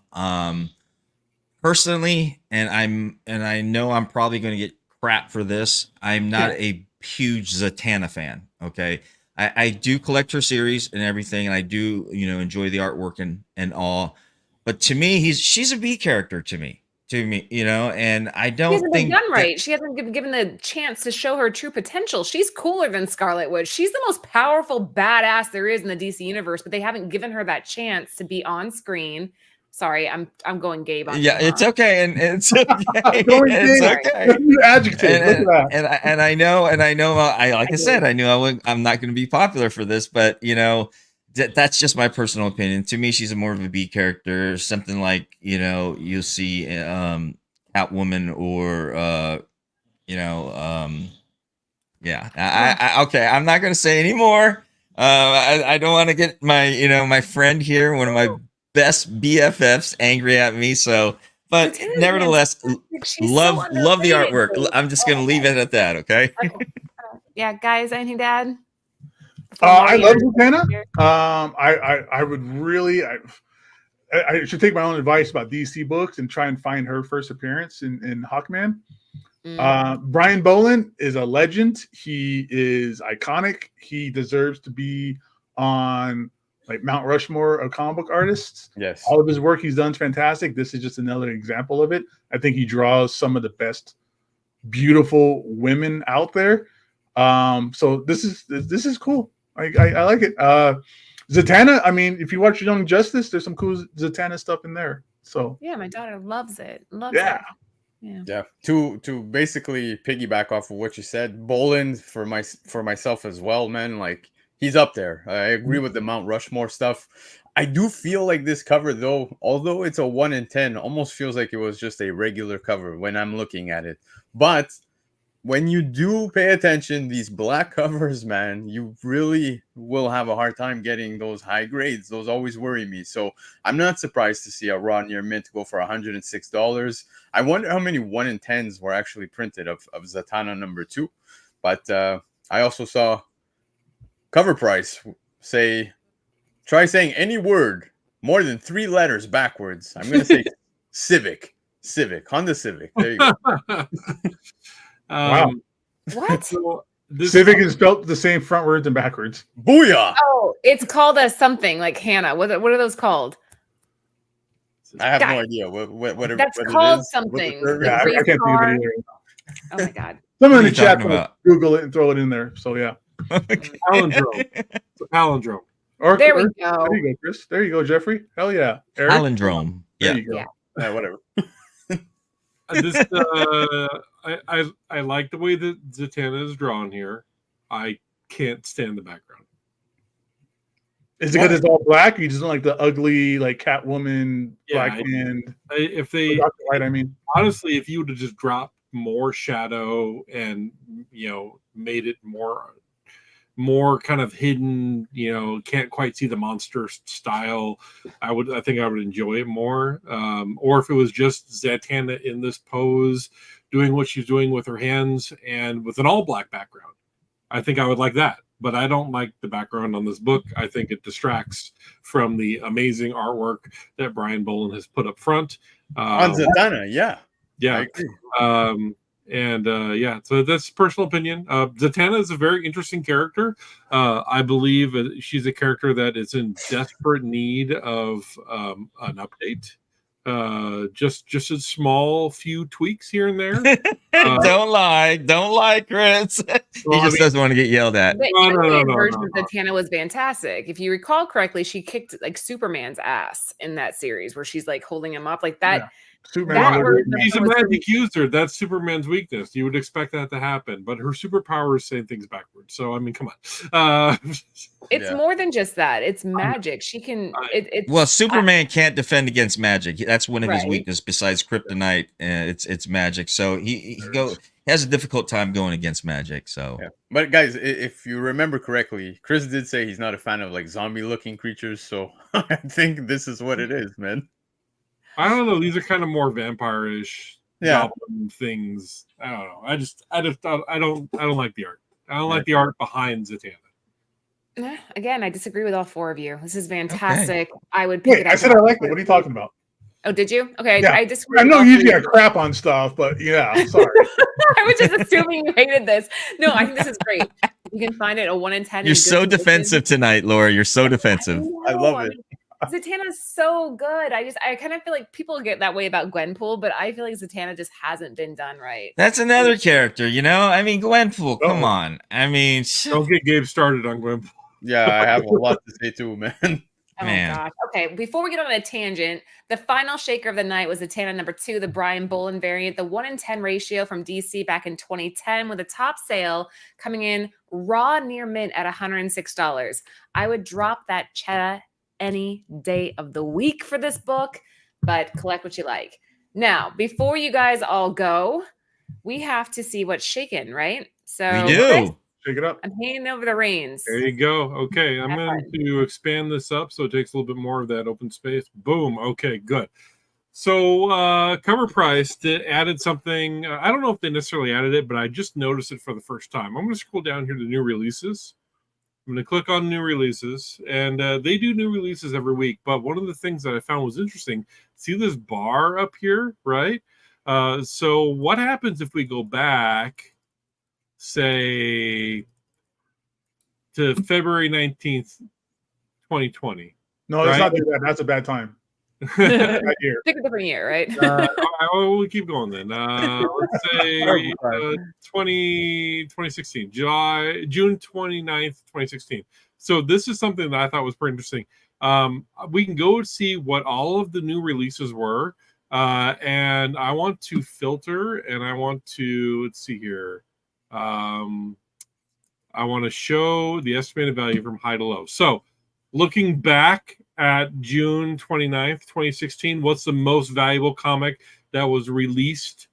Personally, and I know I'm probably going to get crap for this. I'm not a huge Zatanna fan. Okay, I do collect her series and everything, and I do enjoy the artwork and all. But to me, she's a B character to me, and I don't hasn't think been done right. She hasn't been given the chance to show her true potential. She's cooler than Scarlet Witch. She's the most powerful badass there is in the DC universe, but they haven't given her that chance to be on screen. Sorry, I'm going Gabe on. Yeah, it's okay, and it's okay. It's okay. Adjective. And I know. Like I said, I knew I'm not going to be popular for this, but that's just my personal opinion. To me, she's more of a B character, something like you'll see Catwoman or okay. I'm not going to say anymore. I don't want to get my my friend here, one of my best BFFs, angry at me. So, but nevertheless, love the artwork. I'm just gonna leave it at that. Okay. Yeah, guys, anything to add? I love Zatanna. I would really. I should take my own advice about DC books and try and find her first appearance in Hawkman. Brian Boland is a legend. He is iconic. He deserves to be on like Mount Rushmore of comic book artists. Yes. All of his work he's done is fantastic. This is just another example of it. I think he draws some of the best beautiful women out there. So this is cool. I like it. Zatanna, I mean, if you watch Young Justice, there's some cool Zatanna stuff in there. So yeah, my daughter loves it. Yeah. Yeah. To basically piggyback off of what you said, Boland for myself as well, man. Like he's up there. I agree with the Mount Rushmore stuff. I do feel like this cover, though, although it's a 1 in 10, almost feels like it was just a regular cover when I'm looking at it. But when you do pay attention, these black covers, man, you really will have a hard time getting those high grades. Those always worry me. So I'm not surprised to see a raw near mint go for $106. I wonder how many 1 in 10s were actually printed of Zatanna number 2. But I also saw cover price say, try saying any word more than 3 letters backwards. I'm going to say Civic, Honda Civic. There you go. Wow. What? So Civic is spelled the same frontwards and backwards. Booyah! Oh, it's called a something like Hannah. What are those called? I have Guys, no idea what that's it called is. something. What the Yeah, I Race can't think of car. it either. Oh my god. Someone in What the are you chat talking will about? Google it and throw it in there. So yeah. Palindrome. It's a palindrome. There we There go. you go, Chris. There you go, Jeffrey. Hell yeah. Eric? Palindrome. There Yeah. you go. Yeah. Whatever. This I like the way that Zatanna is drawn here. I can't stand the background. Is it because it's all black? Or you just don't like the ugly, like Catwoman, Yeah, black hand? If they Dr. White, I mean. honestly, if you would have just dropped more shadow and made it more kind of hidden, can't quite see the monster style, I think I would enjoy it more. Or if it was just Zatanna in this pose doing what she's doing with her hands and with an all black background, I think I would like that. But I don't like the background on this book. I think it distracts from the amazing artwork that Brian Boland has put up front. On Zatanna, yeah. Yeah. I agree. So that's personal opinion. Zatanna is a very interesting character. I believe she's a character that is in desperate need of an update. Just a small few tweaks here and there. Don't lie, Chris. He just doesn't want to get yelled at. The No. animated version of Zatanna was fantastic. If you recall correctly, she kicked like Superman's ass in that series where she's like holding him up like that. Yeah. Superman. That version She's a was magic user. That's Superman's weakness. You would expect that to happen, but her superpower is saying things backwards. So I mean, come on. It's more than just that. It's magic. She can. Well, Superman can't defend against magic. That's one of his Right. weaknesses besides kryptonite. It's magic. So he has a difficult time going against magic. So Yeah. But guys, if you remember correctly, Chris did say he's not a fan of like zombie-looking creatures, so I think this is what it is, man. I don't know. These are kind of more vampire-ish goblin things. I don't know. I don't like the art. I don't like the art behind Zatanna. Again, I disagree with all 4 of you. This is fantastic. I would pick Wait, it up. I said I like it. What are you talking about? Oh, did you? Okay, Yeah. I disagree. I with know all usually 3. I crap on stuff, but yeah, sorry. I was just assuming you hated this. No, I think this is great. You can find it a 1 in 10. you're so defensive tonight, Laura. You're so defensive. I love it. Zatanna's so good. I kind of feel like people get that way about Gwenpool, but I feel like Zatanna just hasn't been done right. That's another character, I mean, Gwenpool. Come on. I mean, Don't get Gabe started on Gwen. Yeah, I have a lot to say too, man. Oh Man. gosh. Okay, before we get on a tangent, the final shaker of the night was Zatanna number 2, the Brian Boland variant, the 1 in 10 ratio from DC back in 2010 with a top sale coming in raw near mint at $106. I would drop that cheddar any day of the week for this book, but collect what you like. Now, before you guys all go, we have to see what's shaken, right? So we do. Chris, Shake it up. I'm handing over the reins. There you go. Okay, I'm Have going fun. to expand this up so it takes a little bit more of that open space. Boom. Okay, good. So cover price added something. I don't know if they necessarily added it, but I just noticed it for the first time. I'm going to scroll down here to new releases. I'm going to click on new releases, and they do new releases every week. But one of the things that I found was interesting. See this bar up here, right? So what happens if we go back, say, to February 19th, 2020. No, let's not do that. That's a bad time. That year. Pick a different year, right? We'll keep going then. Let's say 2016, June 29th, 2016. So this is something that I thought was pretty interesting. We can go see what all of the new releases were. And I want to filter, and I want to, let's see here. I want to show the estimated value from high to low. So looking back at June 29th, 2016, what's the most valuable comic that was released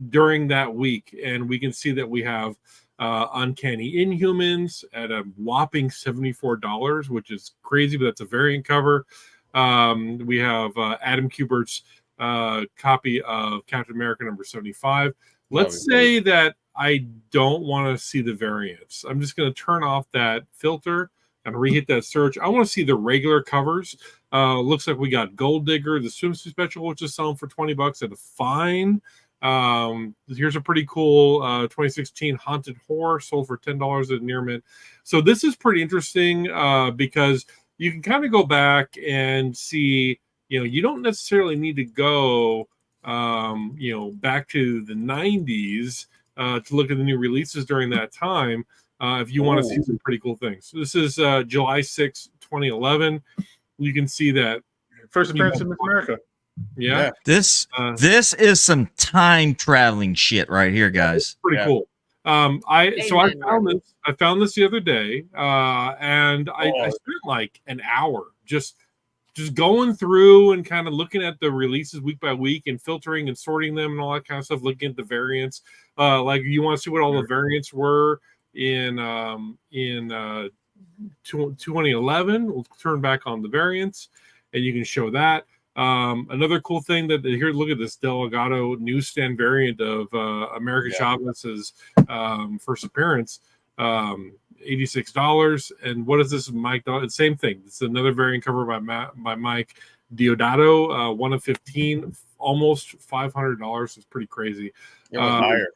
during that week? And we can see that we have Uncanny Inhumans at a whopping $74, which is crazy, but that's a variant cover. We have Adam Kubert's copy of Captain America number 75. Let's say that I don't want to see the variants. I'm just going to turn off that filter and rehit that search. I want to see the regular covers. Looks like we got Gold Digger, the swimsuit special, which is selling for $20 at a fine. Here's a pretty cool 2016 Haunted Horror, sold for $10 at near mint. So this is pretty interesting because you can kind of go back and see, you don't necessarily need to go, back to the 90s to look at the new releases during that time. If you want to see some pretty cool things. So this is July 6, 2011. You can see that first appearance in North America. Yeah. This is some time traveling shit right here, guys. Pretty cool. I found this the other day, and I spent like an hour just going through and kind of looking at the releases week by week and filtering and sorting them and all that kind of stuff, looking at the variants. Like you want to see what all the variants were in 2011. We'll turn back on the variants and you can show that. Another cool thing that here, look at this Delgado newsstand variant of American Chavez's first appearance, $86. And what is this, Mike? It's same thing. It's another variant cover by Mike Deodato, 1 of 15, almost $500. It's pretty crazy. It was higher.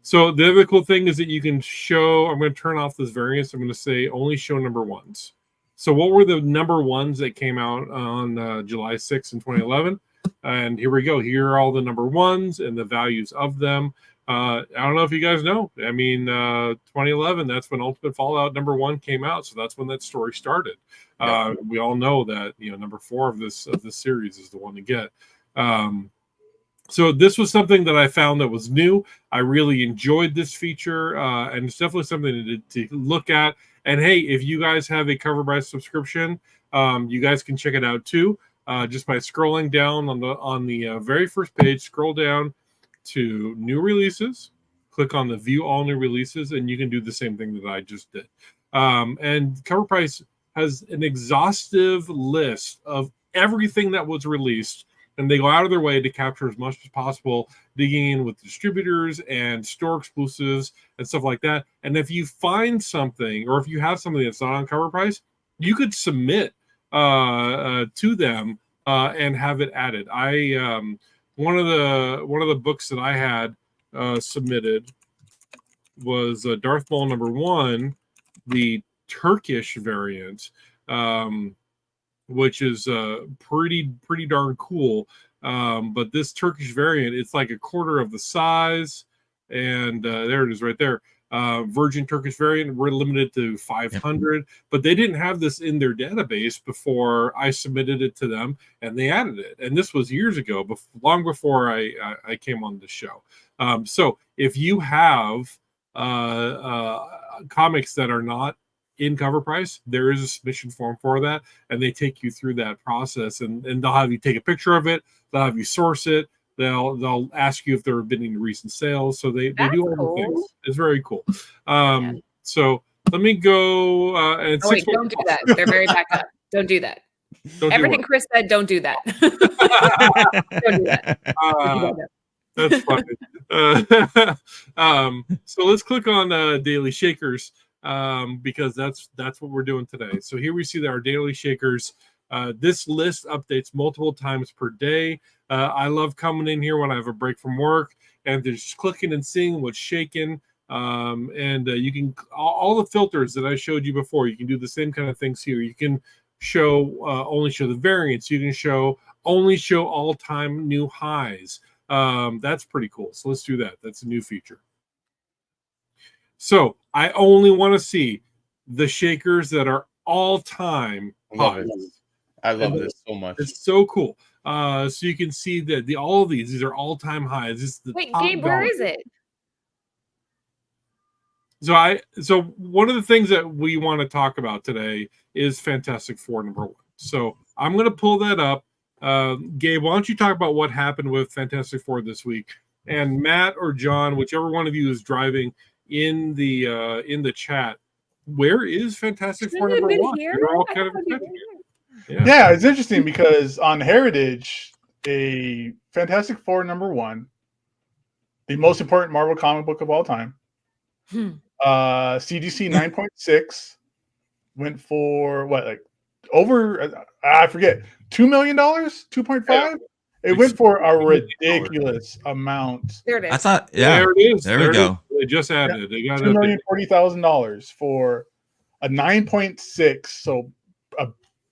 So the other cool thing is that you can show. I'm going to turn off this variance. I'm going to say only show number ones. So what were the number ones that came out on July 6th in 2011? And here we go. Here are all the number ones and the values of them. I don't know if you guys know. I mean, 2011, that's when Ultimate Fallout number 1 came out. So that's when that story started. We all know that, number 4 of this series is the one to get. So this was something that I found that was new. I really enjoyed this feature, and it's definitely something to look at. And hey, if you guys have a Cover Price subscription, you guys can check it out too. Just by scrolling down on the very first page, scroll down to New Releases, click on the View All New Releases, and you can do the same thing that I just did. And Cover Price has an exhaustive list of everything that was released. And they go out of their way to capture as much as possible, digging in with distributors and store exclusives and stuff like that. And if you find something, or if you have something that's not on Cover Price, you could submit to them and have it added. One of the books that I had submitted was Darth Maul number 1, the Turkish variant. Which is pretty darn cool. But this Turkish variant, it's like a quarter of the size, and there it is right there. Virgin Turkish variant, we're limited to 500, but they didn't have this in their database before I submitted it to them, and they added it. And this was years ago, long before I came on the show. So if you have comics that are not in Cover Price, there is a submission form for that, and they take you through that process, and they'll have you take a picture of it, they'll have you source it, they'll ask you if there have been any recent sales, so they do all the things. It's very cool. So let me go and wait, don't do that. They're very back up. Don't do that. Everything Chris said, don't do that. Don't do that. That's funny. So let's click on Daily Shakers. Because that's what we're doing today. So here we see that our daily shakers, this list updates multiple times per day. I love coming in here when I have a break from work and just clicking and seeing what's shaking. And you can all the filters that I showed you before. You can do the same kind of things here. You can show only show the variance. You can only show all-time new highs. That's pretty cool. So let's do that. That's a new feature. So I only want to see the shakers that are all-time highs. I love this so much. It's so cool. So you can see that all of these are all-time highs. This is the Wait, top Gabe, where dollar. is it? So one of the things that we want to talk about today is Fantastic Four #1. So I'm going to pull that up. Gabe, why don't you talk about what happened with Fantastic Four this week? And Matt or John, whichever one of you is driving in the chat, where is Fantastic Four #1? You're all kind of expecting it. Yeah, it's interesting because on Heritage, a Fantastic Four #1, the most important Marvel comic book of all time, CGC 9.6 went for what, like over, I forget, $2 million, 2.5. Yeah. It went for a ridiculous amount. There it is. I thought, there it is. There we go. They just added it. They got $2,040,000 for a 9.6. So a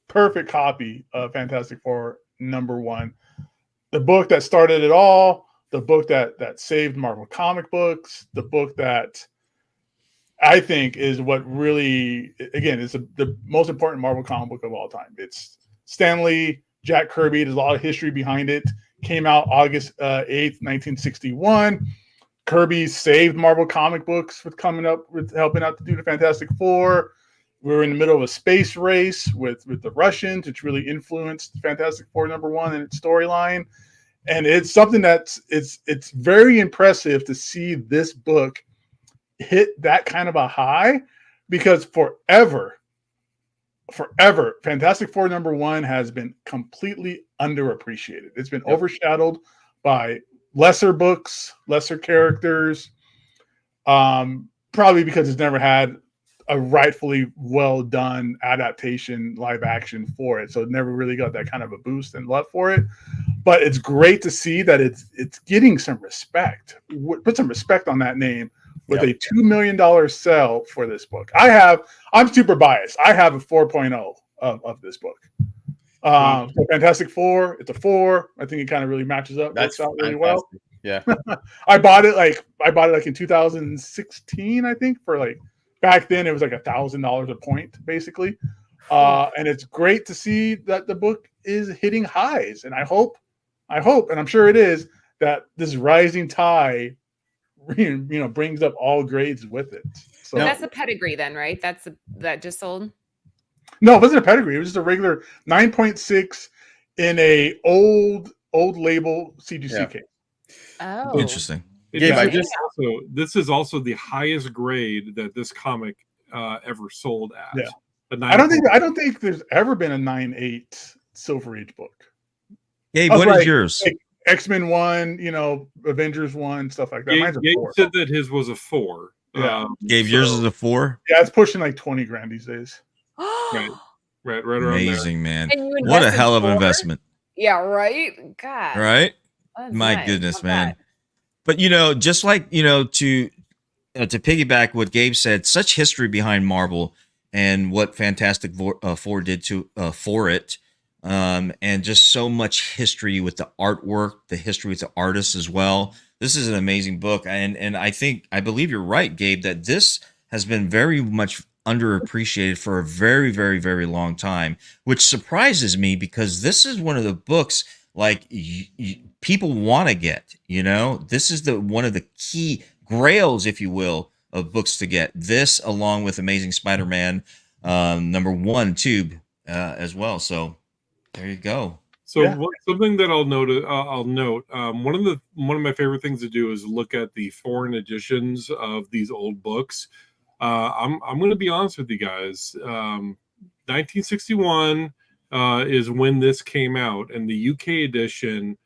perfect copy of Fantastic Four #1. The book that started it all, the book that saved Marvel comic books, the book that I think is what really, again, is the most important Marvel comic book of all time. It's Stan Lee, Jack Kirby. There's a lot of history behind it. Came out August 8th, 1961. Kirby saved Marvel comic books with helping out to do the Fantastic Four. We were in the middle of a space race with the Russians, which really influenced Fantastic Four #1 and its storyline. And it's something it's very impressive to see this book hit that kind of a high, because forever, Fantastic Four #1 has been completely underappreciated. It's been overshadowed by lesser books, lesser characters, probably because it's never had a rightfully well done adaptation live action for it. So it never really got that kind of a boost and love for it. But it's great to see that it's getting some respect. Put some respect on that name with a $2 million sell for this book. I'm super biased. I have a 4.0 of this book. So Fantastic Four, it's a 4. I think it kind of really matches up. That's works out really fantastic. well. Yeah. I bought it in 2016, I think, for like, back then it was like $1,000 a point, basically. And it's great to see that the book is hitting highs. And I hope, and I'm sure it is, that this rising tide, brings up all grades with it. So that's a pedigree then, right? That just sold? No, it wasn't a pedigree. It was just a regular 9.6 in a old label CGC case. Oh, interesting. This is also the highest grade that this comic ever sold at. Yeah. I don't think there's ever been a 9.8 Silver Age book. Gabe, what is yours? Like X-Men 1, Avengers 1, stuff like that. Mine's a 4. Said that his was a 4. Yeah. Gabe, yours is a 4? Yeah, it's pushing like 20 grand these days. right around amazing, there. man. What a hell of an investment. Yeah, right? God. Right? My goodness, man. But just like to piggyback what Gabe said, such history behind Marvel and what Fantastic Four did for it, and just so much history with the artwork, the history with the artists as well. This is an amazing book, and I believe you're right, Gabe, that this has been very much underappreciated for a very, very, very long time, which surprises me because this is one of the books like people want to get. This is one of the key grails, if you will, of books to get. This, along with Amazing Spider-Man #1 tube as well. So there you go. So something that I'll note. One of my favorite things to do is look at the foreign editions of these old books. I'm going to be honest with you guys. 1961 is when this came out, and the UK edition,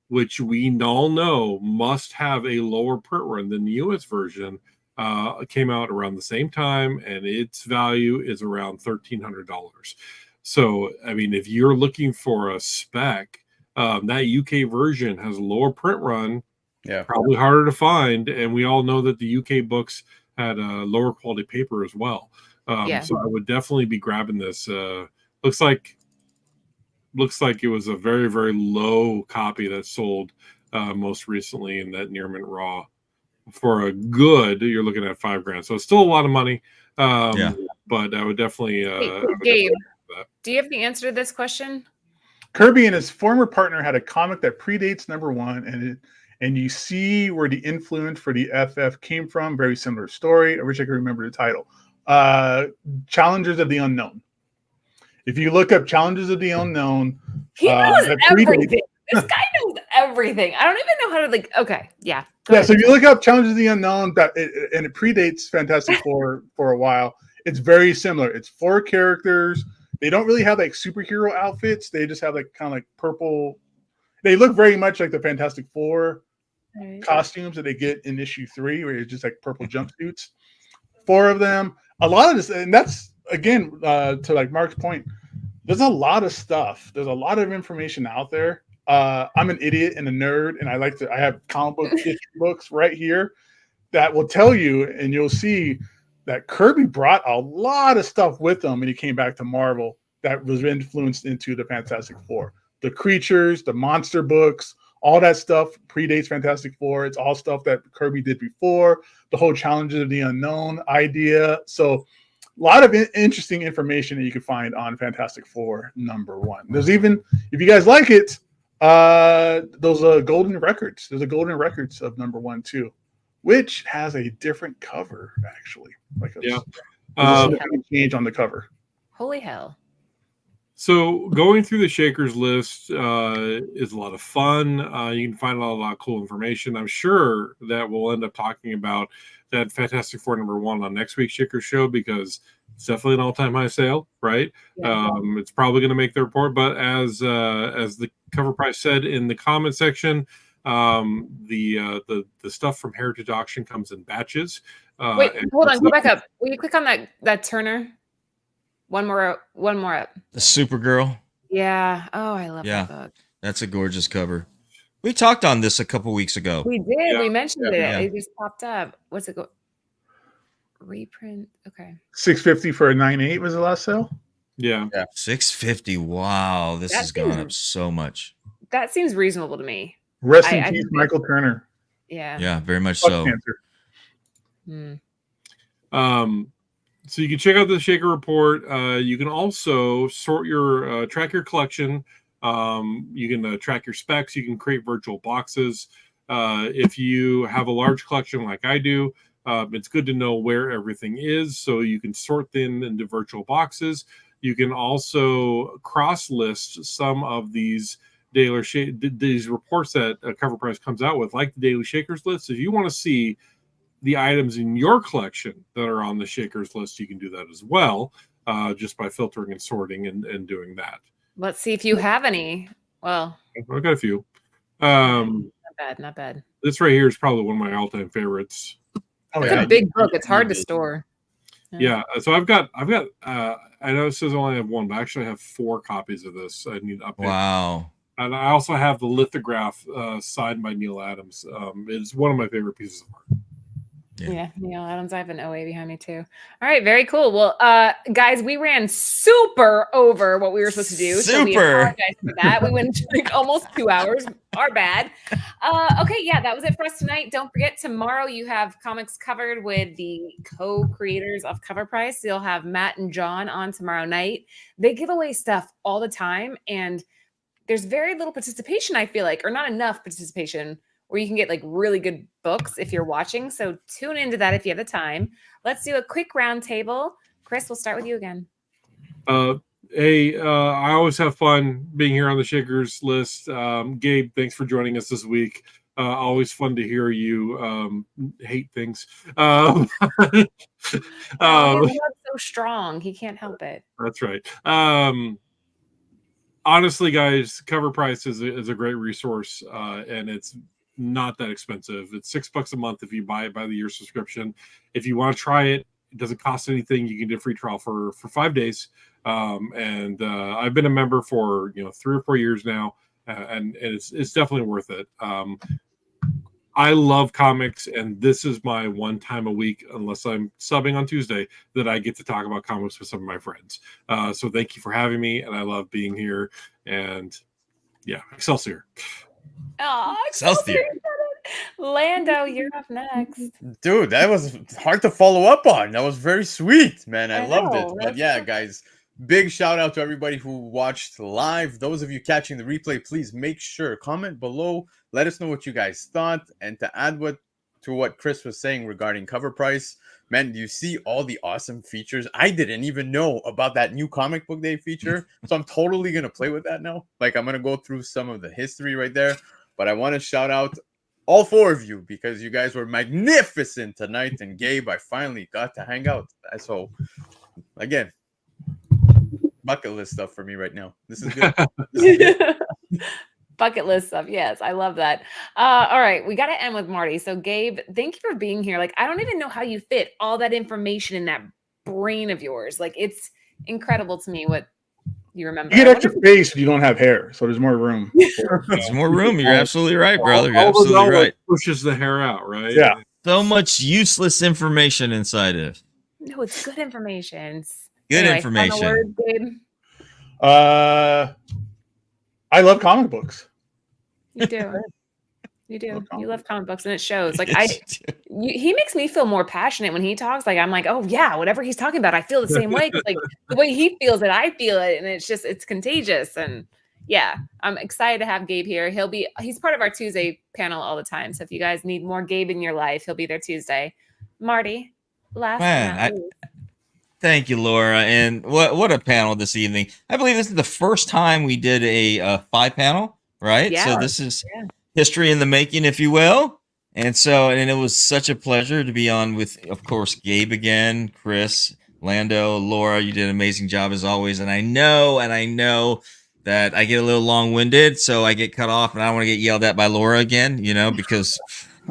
which we all know must have a lower print run than the US version, came out around the same time, and its value is around $1,300. So, I mean, if you're looking for a spec, that UK version has a lower print run, Yeah, probably harder to find, and we all know that the UK books had a lower quality paper as well. So I would definitely be grabbing this. Looks like it was a very, very low copy that sold most recently in that near mint raw. For a good, you're looking at $5,000, so it's still a lot of money. But I would definitely. Gabe, do you have the answer to this question? Kirby and his former partner had a comic that predates #1, and you see where the influence for the FF came from. Very similar story. I wish I could remember the title. Challengers of the Unknown. If you look up Challengers of the Unknown, he knows everything. This guy knows everything. I don't even know how to okay, yeah. Yeah, so if you look up Challengers of the Unknown, and it predates Fantastic Four for a while, it's very similar. It's 4 characters. They don't really have superhero outfits. They just have kind of purple. They look very much like the Fantastic Four costumes that they get in issue 3, where it's just purple jumpsuits. 4 of them. A lot of this, and that's again to Mark's point. There's a lot of stuff. There's a lot of information out there. I'm an idiot and a nerd, and I have comic book history books right here that will tell you, and you'll see that Kirby brought a lot of stuff with him when he came back to Marvel that was influenced into the Fantastic Four. The creatures, the monster books, all that stuff predates Fantastic Four. It's all stuff that Kirby did before. The whole Challenges of the Unknown idea. So a lot of interesting information that you can find on Fantastic Four #1. There's even, if you guys like it, those golden records. There's a golden records of #1 too, which has a different cover actually. A change on the cover. Holy hell! So going through the Shakers list is a lot of fun. You can find a lot of cool information. I'm sure that we'll end up talking about that Fantastic Four #1 on next week's Shakers show, because it's definitely an all-time high sale, right? Yeah. It's probably going to make the report, but as the cover price said in the comment section, the stuff from Heritage Auction comes in batches. Wait, hold on, go back up. Will you click on that Turner? One more up. The Supergirl. Yeah. Oh, I love that book. That's a gorgeous cover. We talked on this a couple weeks ago. We did. Yeah. We mentioned it. Yeah. It just popped up. What's it go? Reprint. Okay. $650 for a 9.8 was the last sale. Yeah. $650. Wow, this has gone up so much. That seems reasonable to me. Rest in peace, Michael Turner. Yeah. Yeah, very much so. So you can check out the Shaker report. You can also sort your track your collection. You can track your specs. You can create virtual boxes. If you have a large collection like I do, it's good to know where everything is, so you can sort them into virtual boxes. You can also cross-list some of these these reports that Cover Price comes out with, like the Daily Shakers list. If you want to see the items in your collection that are on the Shakers list, you can do that as well, just by filtering and sorting and doing that. Let's see if you have any. Well, I've got a few. Not bad. This right here is probably one of my all-time favorites. It's a big book. It's hard to store. Yeah. So I've got. I know it says I only have one, but I actually have 4 copies of this. I need to update. Wow. And I also have the lithograph signed by Neil Adams. It's one of my favorite pieces of art. Yeah, Neil Adams. I have an OA behind me too. All right, very cool. Well, guys, we ran super over what we were supposed to do. So we apologize for that. We went almost 2 hours. Our bad. Okay, yeah, that was it for us tonight. Don't forget, tomorrow you have Comics Covered with the co-creators of Cover Price. You'll have Matt and John on tomorrow night. They give away stuff all the time, and there's very little participation, I feel like, or not enough participation, where you can get really good books if you're watching. So tune into that if you have the time. Let's do a quick round table. Chris, we'll start with you again. I always have fun being here on the Shakers list. Gabe, thanks for joining us this week. Always fun to hear you hate things. His love's so strong. He can't help it. That's right. Honestly, guys, Cover Price is a great resource, and it's not that expensive. It's $6 a month if you buy it by the year subscription. If you want to try it, it doesn't cost anything. You can do a free trial for 5 days. And I've been a member for 3 or 4 years now, and it's definitely worth it. I love comics, and this is my one time a week, unless I'm subbing on Tuesday, that I get to talk about comics with some of my friends. So thank you for having me, and I love being here. And yeah, Excelsior. Oh, Excelsior. Lando, you're up next. Dude, that was hard to follow up on. That was very sweet, man. I loved it. But yeah, guys, big shout out to everybody who watched live. Those of you catching the replay, please make sure, comment below. Let us know what you guys thought. And to add to what Chris was saying regarding cover price, man, do you see all the awesome features? I didn't even know about that new comic book day feature. So I'm totally going to play with that now. Like, I'm going to go through some of the history right there. But I want to shout out all 4 of you, because you guys were magnificent tonight. And Gabe, I finally got to hang out. So, again, bucket list stuff for me right now. This is good. Bucket list stuff. Yes, I love that. All right, we got to end with Marty. So, Gabe, thank you for being here. Like, I don't even know how you fit all that information in that brain of yours. Like, it's incredible to me what you remember. You get extra space when you don't have hair, so there's more room. There's more room. You're absolutely right, brother. You're absolutely right. Pushes the hair out, right? Yeah. So much useless information inside it. No, it's good information. It's Good final information. word, Gabe. I love comic books. You do. You do. You love comic books, and it shows. Like he makes me feel more passionate when he talks. Like I'm like, oh yeah, whatever he's talking about, I feel the same way. Like the way he feels it, I feel it, and it's contagious. And yeah, I'm excited to have Gabe here. He's part of our Tuesday panel all the time. So if you guys need more Gabe in your life, he'll be there Tuesday. Marty, thank you, Laura. And what a panel this evening. I believe this is the first time we did a 5 panel, right? Yeah. So this is history in the making, if you will. And it was such a pleasure to be on with, of course, Gabe again, Chris, Lando, Laura. You did an amazing job as always. And I know that I get a little long-winded, so I get cut off, and I don't want to get yelled at by Laura again, because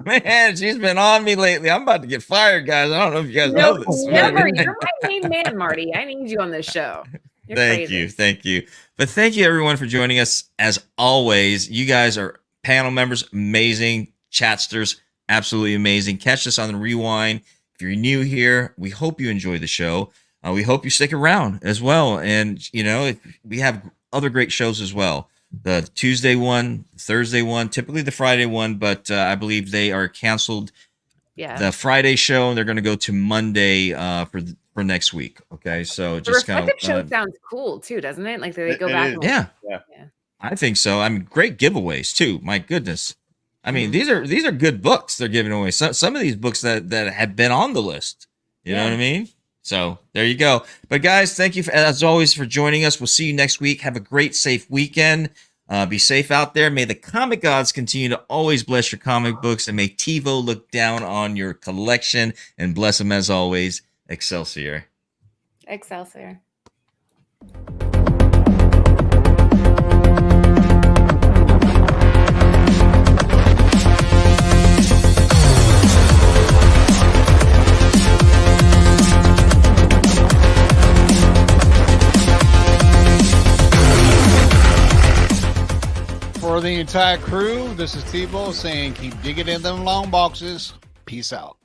man, she's been on me lately. I'm about to get fired, guys. I don't know if you guys know this. Never. You're my main man, Marty. I need you on this show. Thank you. But thank you, everyone, for joining us. As always, you guys are panel members, amazing. Chatsters, absolutely amazing. Catch us on the rewind. If you're new here, we hope you enjoy the show. We hope you stick around as well. And, we have other great shows as well. The Tuesday one, Thursday one, typically the Friday one, but I believe they are canceled. Yeah. The Friday show, and they're going to go to Monday for next week. Okay, so just the reflective show sounds cool too, doesn't it? Like they go back. Yeah, I think so. I mean, great giveaways too. My goodness, I mean these are good books they're giving away. Some of these books that have been on the list. You know what I mean? So there you go. But guys, thank you as always for joining us. We'll see you next week. Have a great, safe weekend. Be safe out there. May the comic gods continue to always bless your comic books, and may TiVo look down on your collection and bless them as always. Excelsior. Excelsior. For the entire crew, this is Tebow saying keep digging in them long boxes. Peace out.